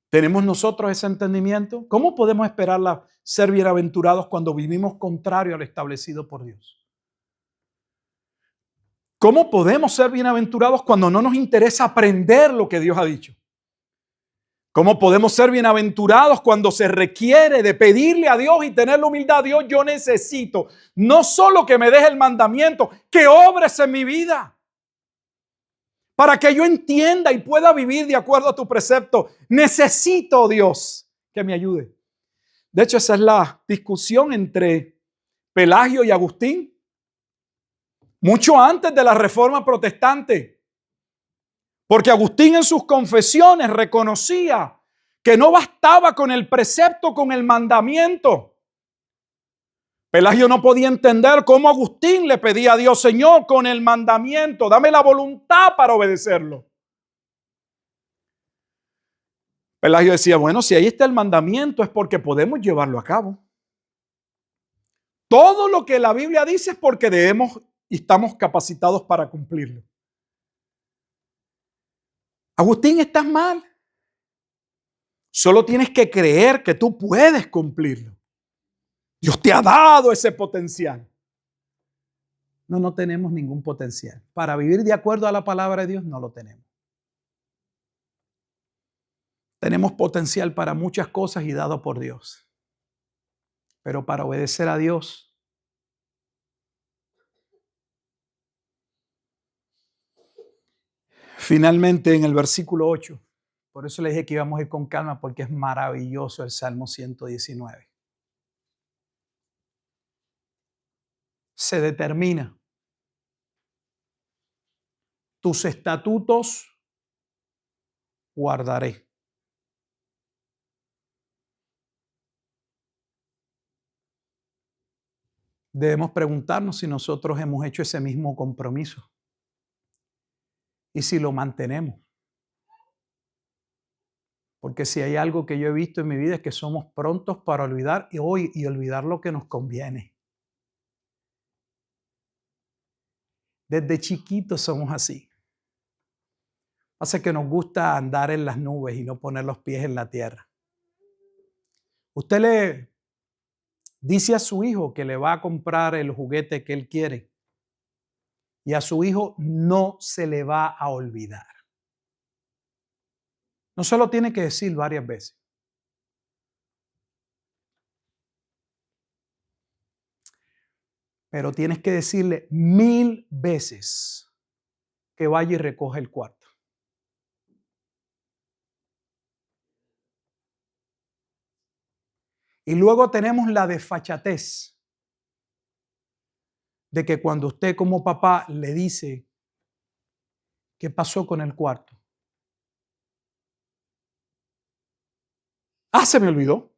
¿Tenemos nosotros ese entendimiento? ¿Cómo podemos esperar ser bienaventurados cuando vivimos contrario a lo establecido por Dios? ¿Cómo podemos ser bienaventurados cuando no nos interesa aprender lo que Dios ha dicho? ¿Cómo podemos ser bienaventurados cuando se requiere de pedirle a Dios y tener la humildad? Dios, yo necesito no solo que me deje el mandamiento, que obres en mi vida. Para que yo entienda y pueda vivir de acuerdo a tu precepto, necesito, Dios, que me ayude. De hecho, esa es la discusión entre Pelagio y Agustín. Mucho antes de la Reforma Protestante. Porque Agustín en sus confesiones reconocía que no bastaba con el precepto, con el mandamiento. Pelagio no podía entender cómo Agustín le pedía a Dios, Señor, con el mandamiento, dame la voluntad para obedecerlo. Pelagio decía, bueno, si ahí está el mandamiento es porque podemos llevarlo a cabo. Todo lo que la Biblia dice es porque debemos y estamos capacitados para cumplirlo. Agustín, estás mal. Solo tienes que creer que tú puedes cumplirlo. Dios te ha dado ese potencial. No tenemos ningún potencial. Para vivir de acuerdo a la palabra de Dios no lo tenemos. Tenemos potencial para muchas cosas y dado por Dios. Pero para obedecer a Dios, finalmente en el versículo 8, por eso le dije que íbamos a ir con calma porque es maravilloso el Salmo 119. Se determina: tus estatutos guardaré. Debemos preguntarnos si nosotros hemos hecho ese mismo compromiso y si lo mantenemos. Porque si hay algo que yo he visto en mi vida es que somos prontos para olvidar y olvidar lo que nos conviene. Desde chiquitos somos así. Pasa que nos gusta andar en las nubes y no poner los pies en la tierra. Usted le dice a su hijo que le va a comprar el juguete que él quiere y a su hijo no se le va a olvidar. No se lo tiene que decir varias veces. Pero tienes que decirle 1000 veces que vaya y recoja el cuarto. Y luego tenemos la desfachatez de que cuando usted como papá le dice, ¿qué pasó con el cuarto? Ah, se me olvidó.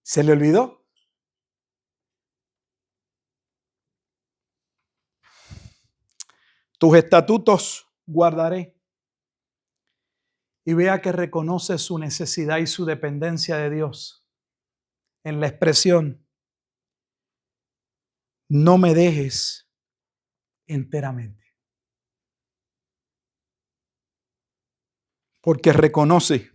¿Se le olvidó? Tus estatutos guardaré. Y vea que reconoce su necesidad y su dependencia de Dios en la expresión, no me dejes enteramente. Porque reconoce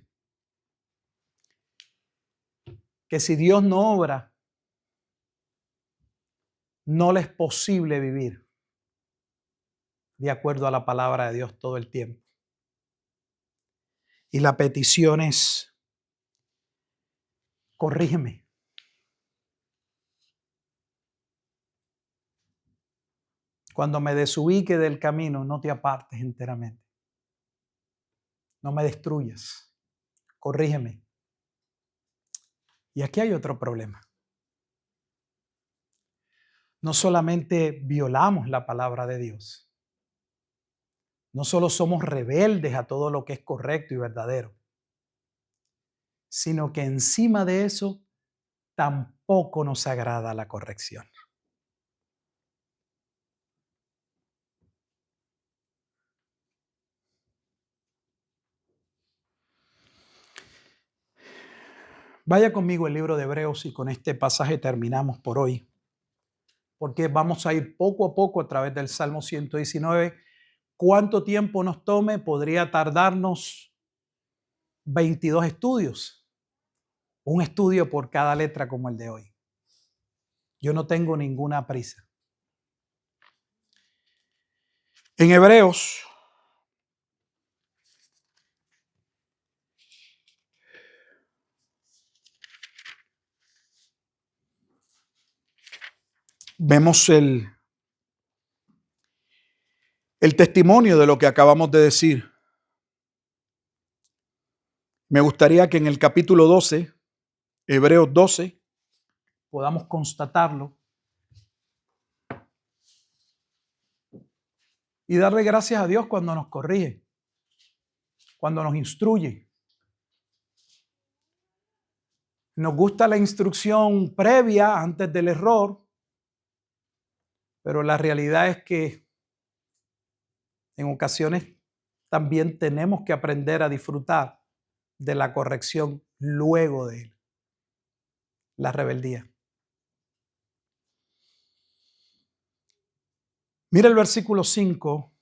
que si Dios no obra, no le es posible vivir de acuerdo a la palabra de Dios todo el tiempo. Y la petición es, corrígeme. Cuando me desubique del camino, no te apartes enteramente. No me destruyas. Corrígeme. Y aquí hay otro problema. No solamente violamos la palabra de Dios, no solo somos rebeldes a todo lo que es correcto y verdadero, sino que encima de eso tampoco nos agrada la corrección. Vaya conmigo el libro de Hebreos y con este pasaje terminamos por hoy, porque vamos a ir poco a poco a través del Salmo 119. ¿Cuánto tiempo nos tome? Podría tardarnos 22 estudios, un estudio por cada letra como el de hoy. Yo no tengo ninguna prisa. En Hebreos, vemos el testimonio de lo que acabamos de decir. Me gustaría que en el capítulo 12, Hebreos 12, podamos constatarlo y darle gracias a Dios cuando nos corrige, cuando nos instruye. Nos gusta la instrucción previa antes del error, pero la realidad es que en ocasiones también tenemos que aprender a disfrutar de la corrección luego de la rebeldía. Mira el versículo 5.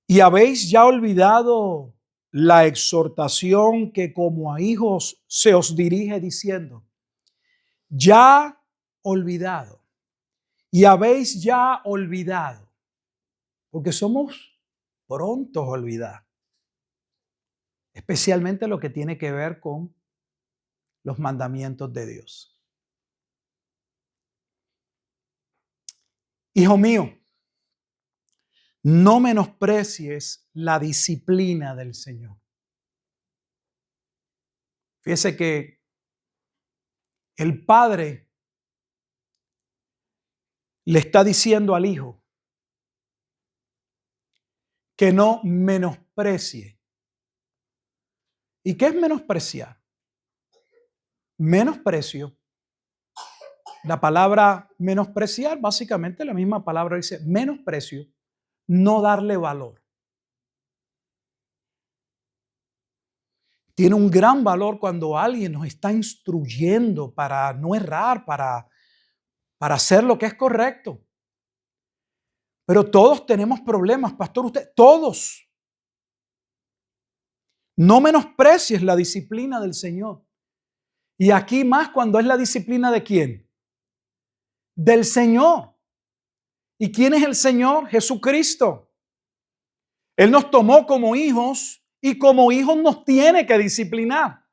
¿Y habéis ya olvidado la exhortación que como a hijos se os dirige diciendo? Ya olvidado. Y habéis ya olvidado. Porque somos prontos a olvidar. Especialmente lo que tiene que ver con los mandamientos de Dios. Hijo mío, no menosprecies la disciplina del Señor. Fíjese que el padre le está diciendo al hijo que no menosprecie. ¿Y qué es menospreciar? Menosprecio. La palabra menospreciar, básicamente la misma palabra dice menosprecio, no darle valor. Tiene un gran valor cuando alguien nos está instruyendo para no errar, para hacer lo que es correcto. Pero todos tenemos problemas, pastor, usted, todos. No menosprecies la disciplina del Señor. Y aquí más cuando es la disciplina de ¿quién? Del Señor. ¿Y quién es el Señor? Jesucristo. Él nos tomó como hijos y como hijos nos tiene que disciplinar.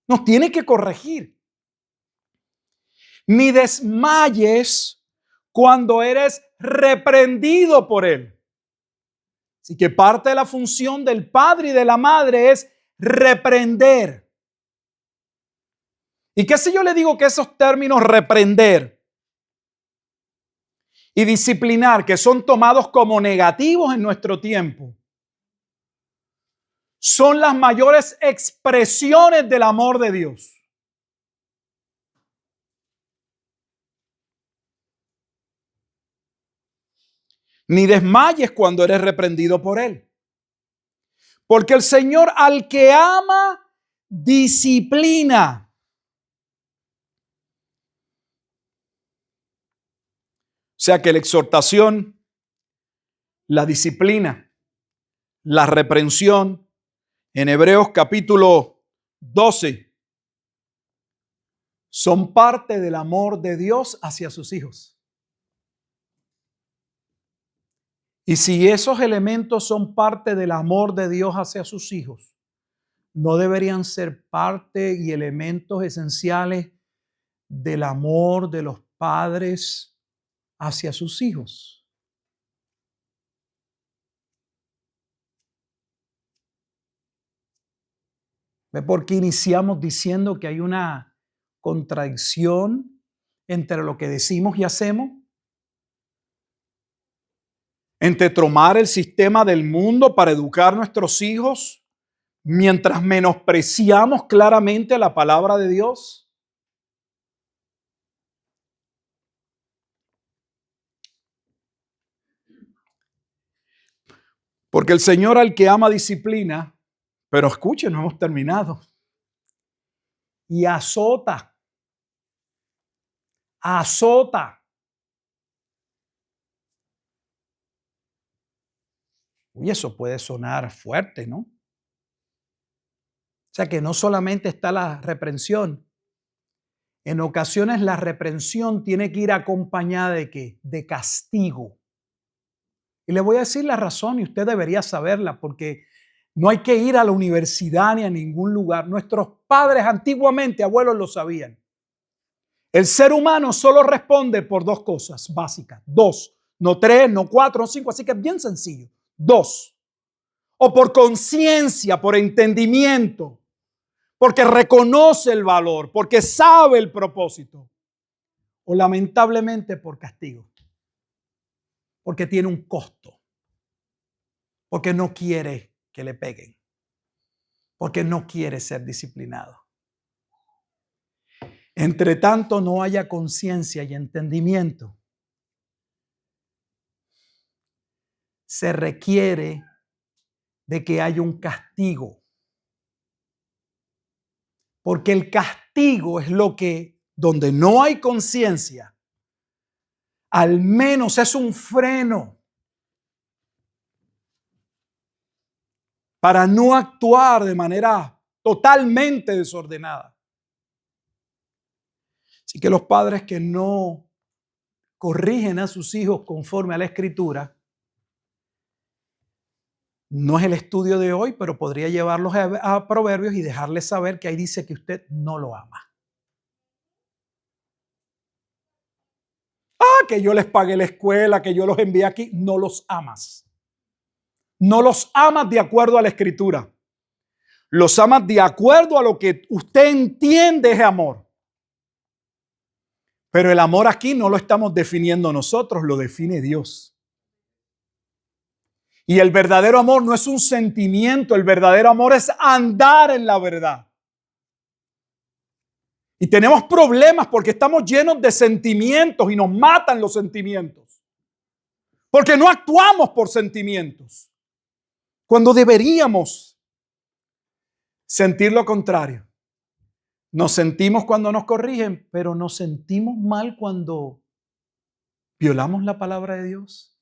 Nos tiene que corregir. Ni desmayes cuando eres reprendido por Él. Así que parte de la función del padre y de la madre es reprender. ¿Y qué si yo le digo que esos términos reprender y disciplinar, que son tomados como negativos en nuestro tiempo, son las mayores expresiones del amor de Dios? Ni desmayes cuando eres reprendido por Él. Porque el Señor al que ama, disciplina. O sea que la exhortación, la disciplina, la reprensión, en Hebreos capítulo 12, son parte del amor de Dios hacia sus hijos. Y si esos elementos son parte del amor de Dios hacia sus hijos, ¿no deberían ser parte y elementos esenciales del amor de los padres hacia sus hijos? ¿Ve por qué iniciamos diciendo que hay una contradicción entre lo que decimos y hacemos? Entre tomar el sistema del mundo para educar a nuestros hijos mientras menospreciamos claramente la palabra de Dios. Porque el Señor al que ama disciplina, pero escuchen, no hemos terminado, y azota. Y eso puede sonar fuerte, ¿no? O sea que no solamente está la reprensión. En ocasiones la reprensión tiene que ir acompañada ¿de qué? De castigo. Y le voy a decir la razón y usted debería saberla porque no hay que ir a la universidad ni a ningún lugar. Nuestros padres antiguamente, abuelos, lo sabían. El ser humano solo responde por dos cosas básicas. Dos, no tres, no cuatro, no cinco. Así que es bien sencillo. Dos. O por conciencia, por entendimiento, porque reconoce el valor, porque sabe el propósito. O lamentablemente por castigo, porque tiene un costo, porque no quiere que le peguen, porque no quiere ser disciplinado. Entre tanto no haya conciencia y entendimiento, se requiere de que haya un castigo, porque el castigo es lo que, donde no hay conciencia, al menos es un freno para no actuar de manera totalmente desordenada. Así que los padres que no corrigen a sus hijos conforme a la Escritura, no es el estudio de hoy, pero podría llevarlos a Proverbios y dejarles saber que ahí dice que usted no lo ama. Que yo les pagué la escuela, que yo los envié aquí. No los amas. No los amas de acuerdo a la Escritura. Los amas de acuerdo a lo que usted entiende es amor. Pero el amor aquí no lo estamos definiendo nosotros, lo define Dios. Y el verdadero amor no es un sentimiento, el verdadero amor es andar en la verdad. Y tenemos problemas porque estamos llenos de sentimientos y nos matan los sentimientos. Porque no actuamos por sentimientos, cuando deberíamos sentir lo contrario. Nos sentimos cuando nos corrigen, pero nos sentimos mal cuando violamos la palabra de Dios.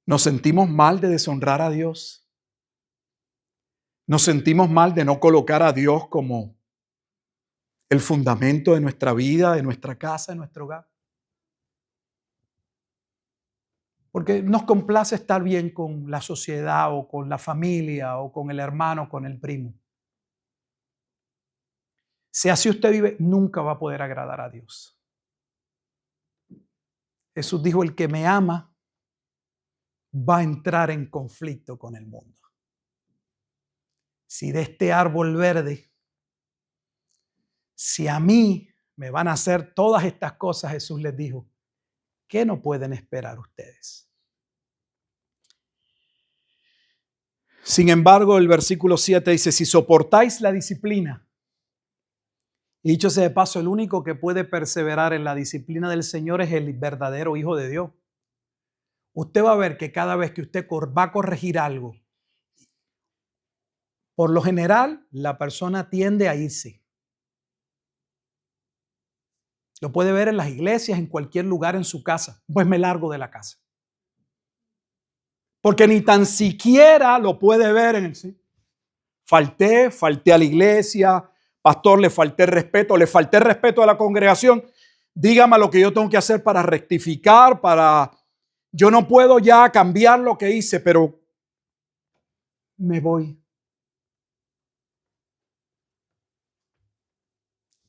Nos sentimos mal de deshonrar a Dios. Nos sentimos mal de no colocar a Dios como el fundamento de nuestra vida, de nuestra casa, de nuestro hogar. Porque nos complace estar bien con la sociedad o con la familia o con el hermano, con el primo. Si así usted vive, nunca va a poder agradar a Dios. Jesús dijo, el que me ama va a entrar en conflicto con el mundo. Si de este árbol verde, si a mí me van a hacer todas estas cosas, Jesús les dijo, ¿qué no pueden esperar ustedes? Sin embargo, el versículo 7 dice, si soportáis la disciplina, y dicho sea de paso, el único que puede perseverar en la disciplina del Señor es el verdadero Hijo de Dios. Usted va a ver que cada vez que usted va a corregir algo, por lo general, la persona tiende a irse. Lo puede ver en las iglesias, en cualquier lugar, en su casa. Pues me largo de la casa. Porque ni tan siquiera lo puede ver en el sí. Falté a la iglesia, pastor, le falté respeto a la congregación. Dígame lo que yo tengo que hacer para rectificar, yo no puedo ya cambiar lo que hice, pero me voy.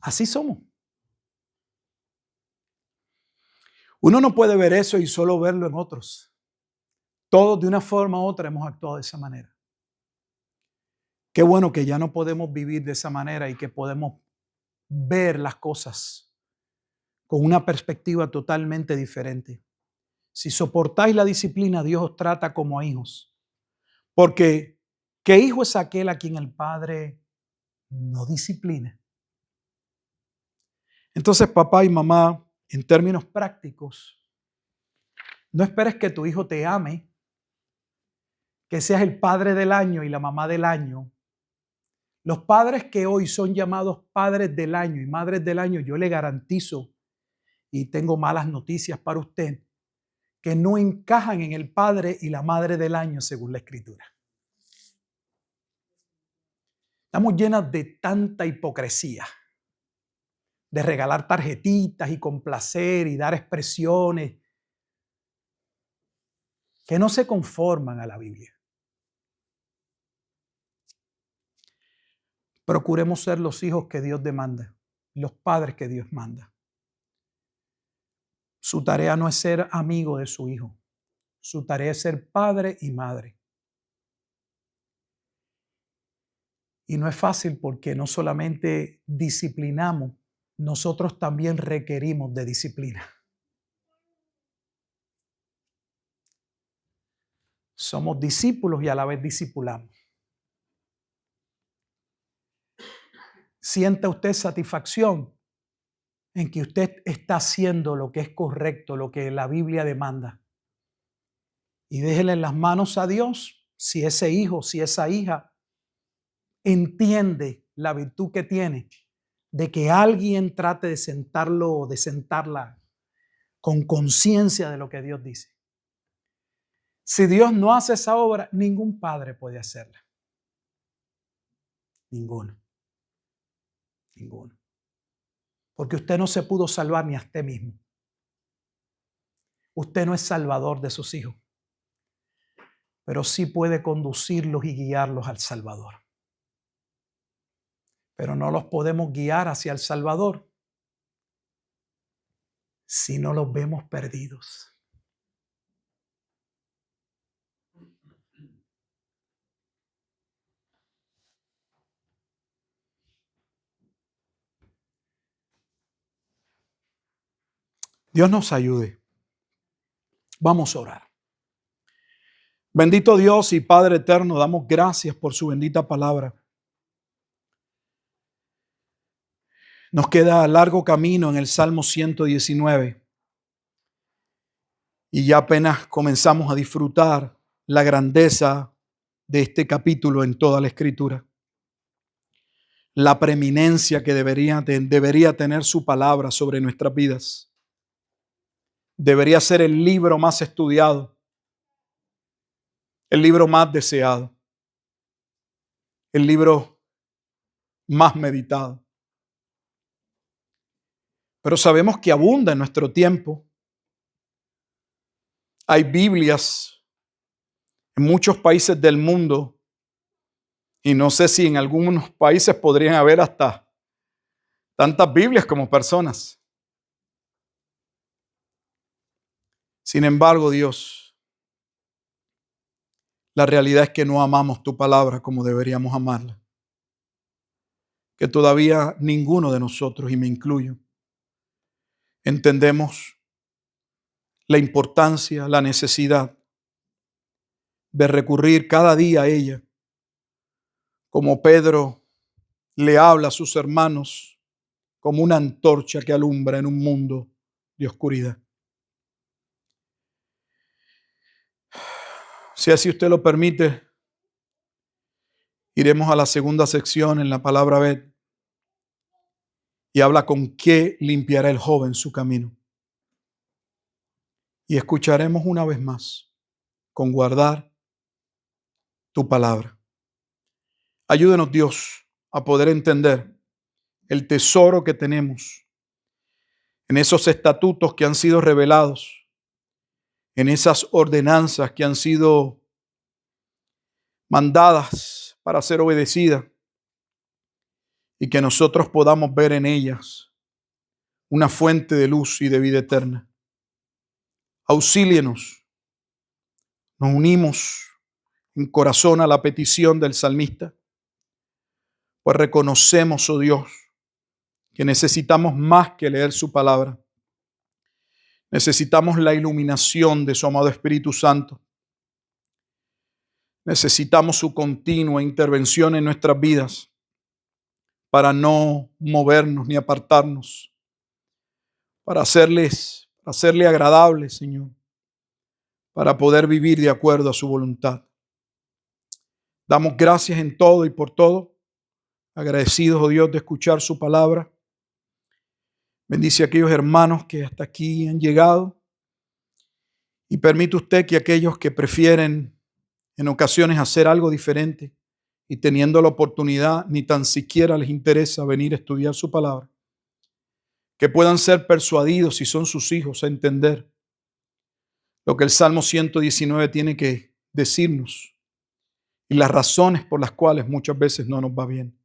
Así somos. Uno no puede ver eso y solo verlo en otros. Todos de una forma u otra hemos actuado de esa manera. Qué bueno que ya no podemos vivir de esa manera y que podemos ver las cosas con una perspectiva totalmente diferente. Si soportáis la disciplina, Dios os trata como a hijos. Porque, ¿qué hijo es aquel a quien el Padre no disciplina? Entonces, papá y mamá, en términos prácticos, no esperes que tu hijo te ame, que seas el padre del año y la mamá del año. Los padres que hoy son llamados padres del año y madres del año, yo le garantizo, y tengo malas noticias para usted, que no encajan en el padre y la madre del año según la Escritura. Estamos llenas de tanta hipocresía, de regalar tarjetitas y complacer y dar expresiones que no se conforman a la Biblia. Procuremos ser los hijos que Dios demanda, los padres que Dios manda. Su tarea no es ser amigo de su hijo, su tarea es ser padre y madre. Y no es fácil porque no solamente disciplinamos, nosotros también requerimos de disciplina. Somos discípulos y a la vez discipulamos. ¿Sienta usted satisfacción en que usted está haciendo lo que es correcto, lo que la Biblia demanda? Y déjele en las manos a Dios si ese hijo, si esa hija entiende la virtud que tiene de que alguien trate de sentarlo o de sentarla con conciencia de lo que Dios dice. Si Dios no hace esa obra, ningún padre puede hacerla. Ninguno. Ninguno. Porque usted no se pudo salvar ni a usted mismo. Usted no es salvador de sus hijos, pero sí puede conducirlos y guiarlos al Salvador. Pero no los podemos guiar hacia el Salvador si no los vemos perdidos. Dios nos ayude. Vamos a orar. Bendito Dios y Padre eterno, damos gracias por su bendita palabra. Nos queda largo camino en el Salmo 119 y ya apenas comenzamos a disfrutar la grandeza de este capítulo en toda la Escritura. La preeminencia que debería tener su palabra sobre nuestras vidas. Debería ser el libro más estudiado, el libro más deseado, el libro más meditado. Pero sabemos que abunda en nuestro tiempo. Hay Biblias en muchos países del mundo y no sé si en algunos países podrían haber hasta tantas Biblias como personas. Sin embargo, Dios, la realidad es que no amamos tu palabra como deberíamos amarla. Que todavía ninguno de nosotros, y me incluyo, entendemos la importancia, la necesidad de recurrir cada día a ella, como Pedro le habla a sus hermanos, como una antorcha que alumbra en un mundo de oscuridad. Si así usted lo permite, iremos a la segunda sección en la palabra Bet y habla con qué limpiará el joven su camino. Y escucharemos una vez más con guardar tu palabra. Ayúdenos, Dios, a poder entender el tesoro que tenemos en esos estatutos que han sido revelados, en esas ordenanzas que han sido mandadas para ser obedecidas, y que nosotros podamos ver en ellas una fuente de luz y de vida eterna. Auxílienos. Nos unimos en corazón a la petición del salmista, pues reconocemos, oh Dios, que necesitamos más que leer su palabra. Necesitamos la iluminación de su amado Espíritu Santo. Necesitamos su continua intervención en nuestras vidas para no movernos ni apartarnos, para hacerle agradable, Señor, para poder vivir de acuerdo a su voluntad. Damos gracias en todo y por todo, agradecidos, oh Dios, de escuchar su palabra. Bendice a aquellos hermanos que hasta aquí han llegado y permite usted que aquellos que prefieren en ocasiones hacer algo diferente y teniendo la oportunidad ni tan siquiera les interesa venir a estudiar su palabra, que puedan ser persuadidos, si son sus hijos, a entender lo que el Salmo 119 tiene que decirnos y las razones por las cuales muchas veces no nos va bien.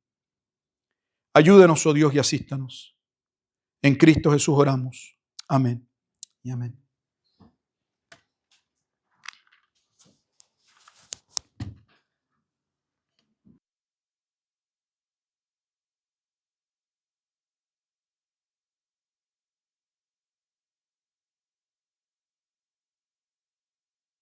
Ayúdenos, oh Dios, y asístanos. En Cristo Jesús oramos. Amén y amén.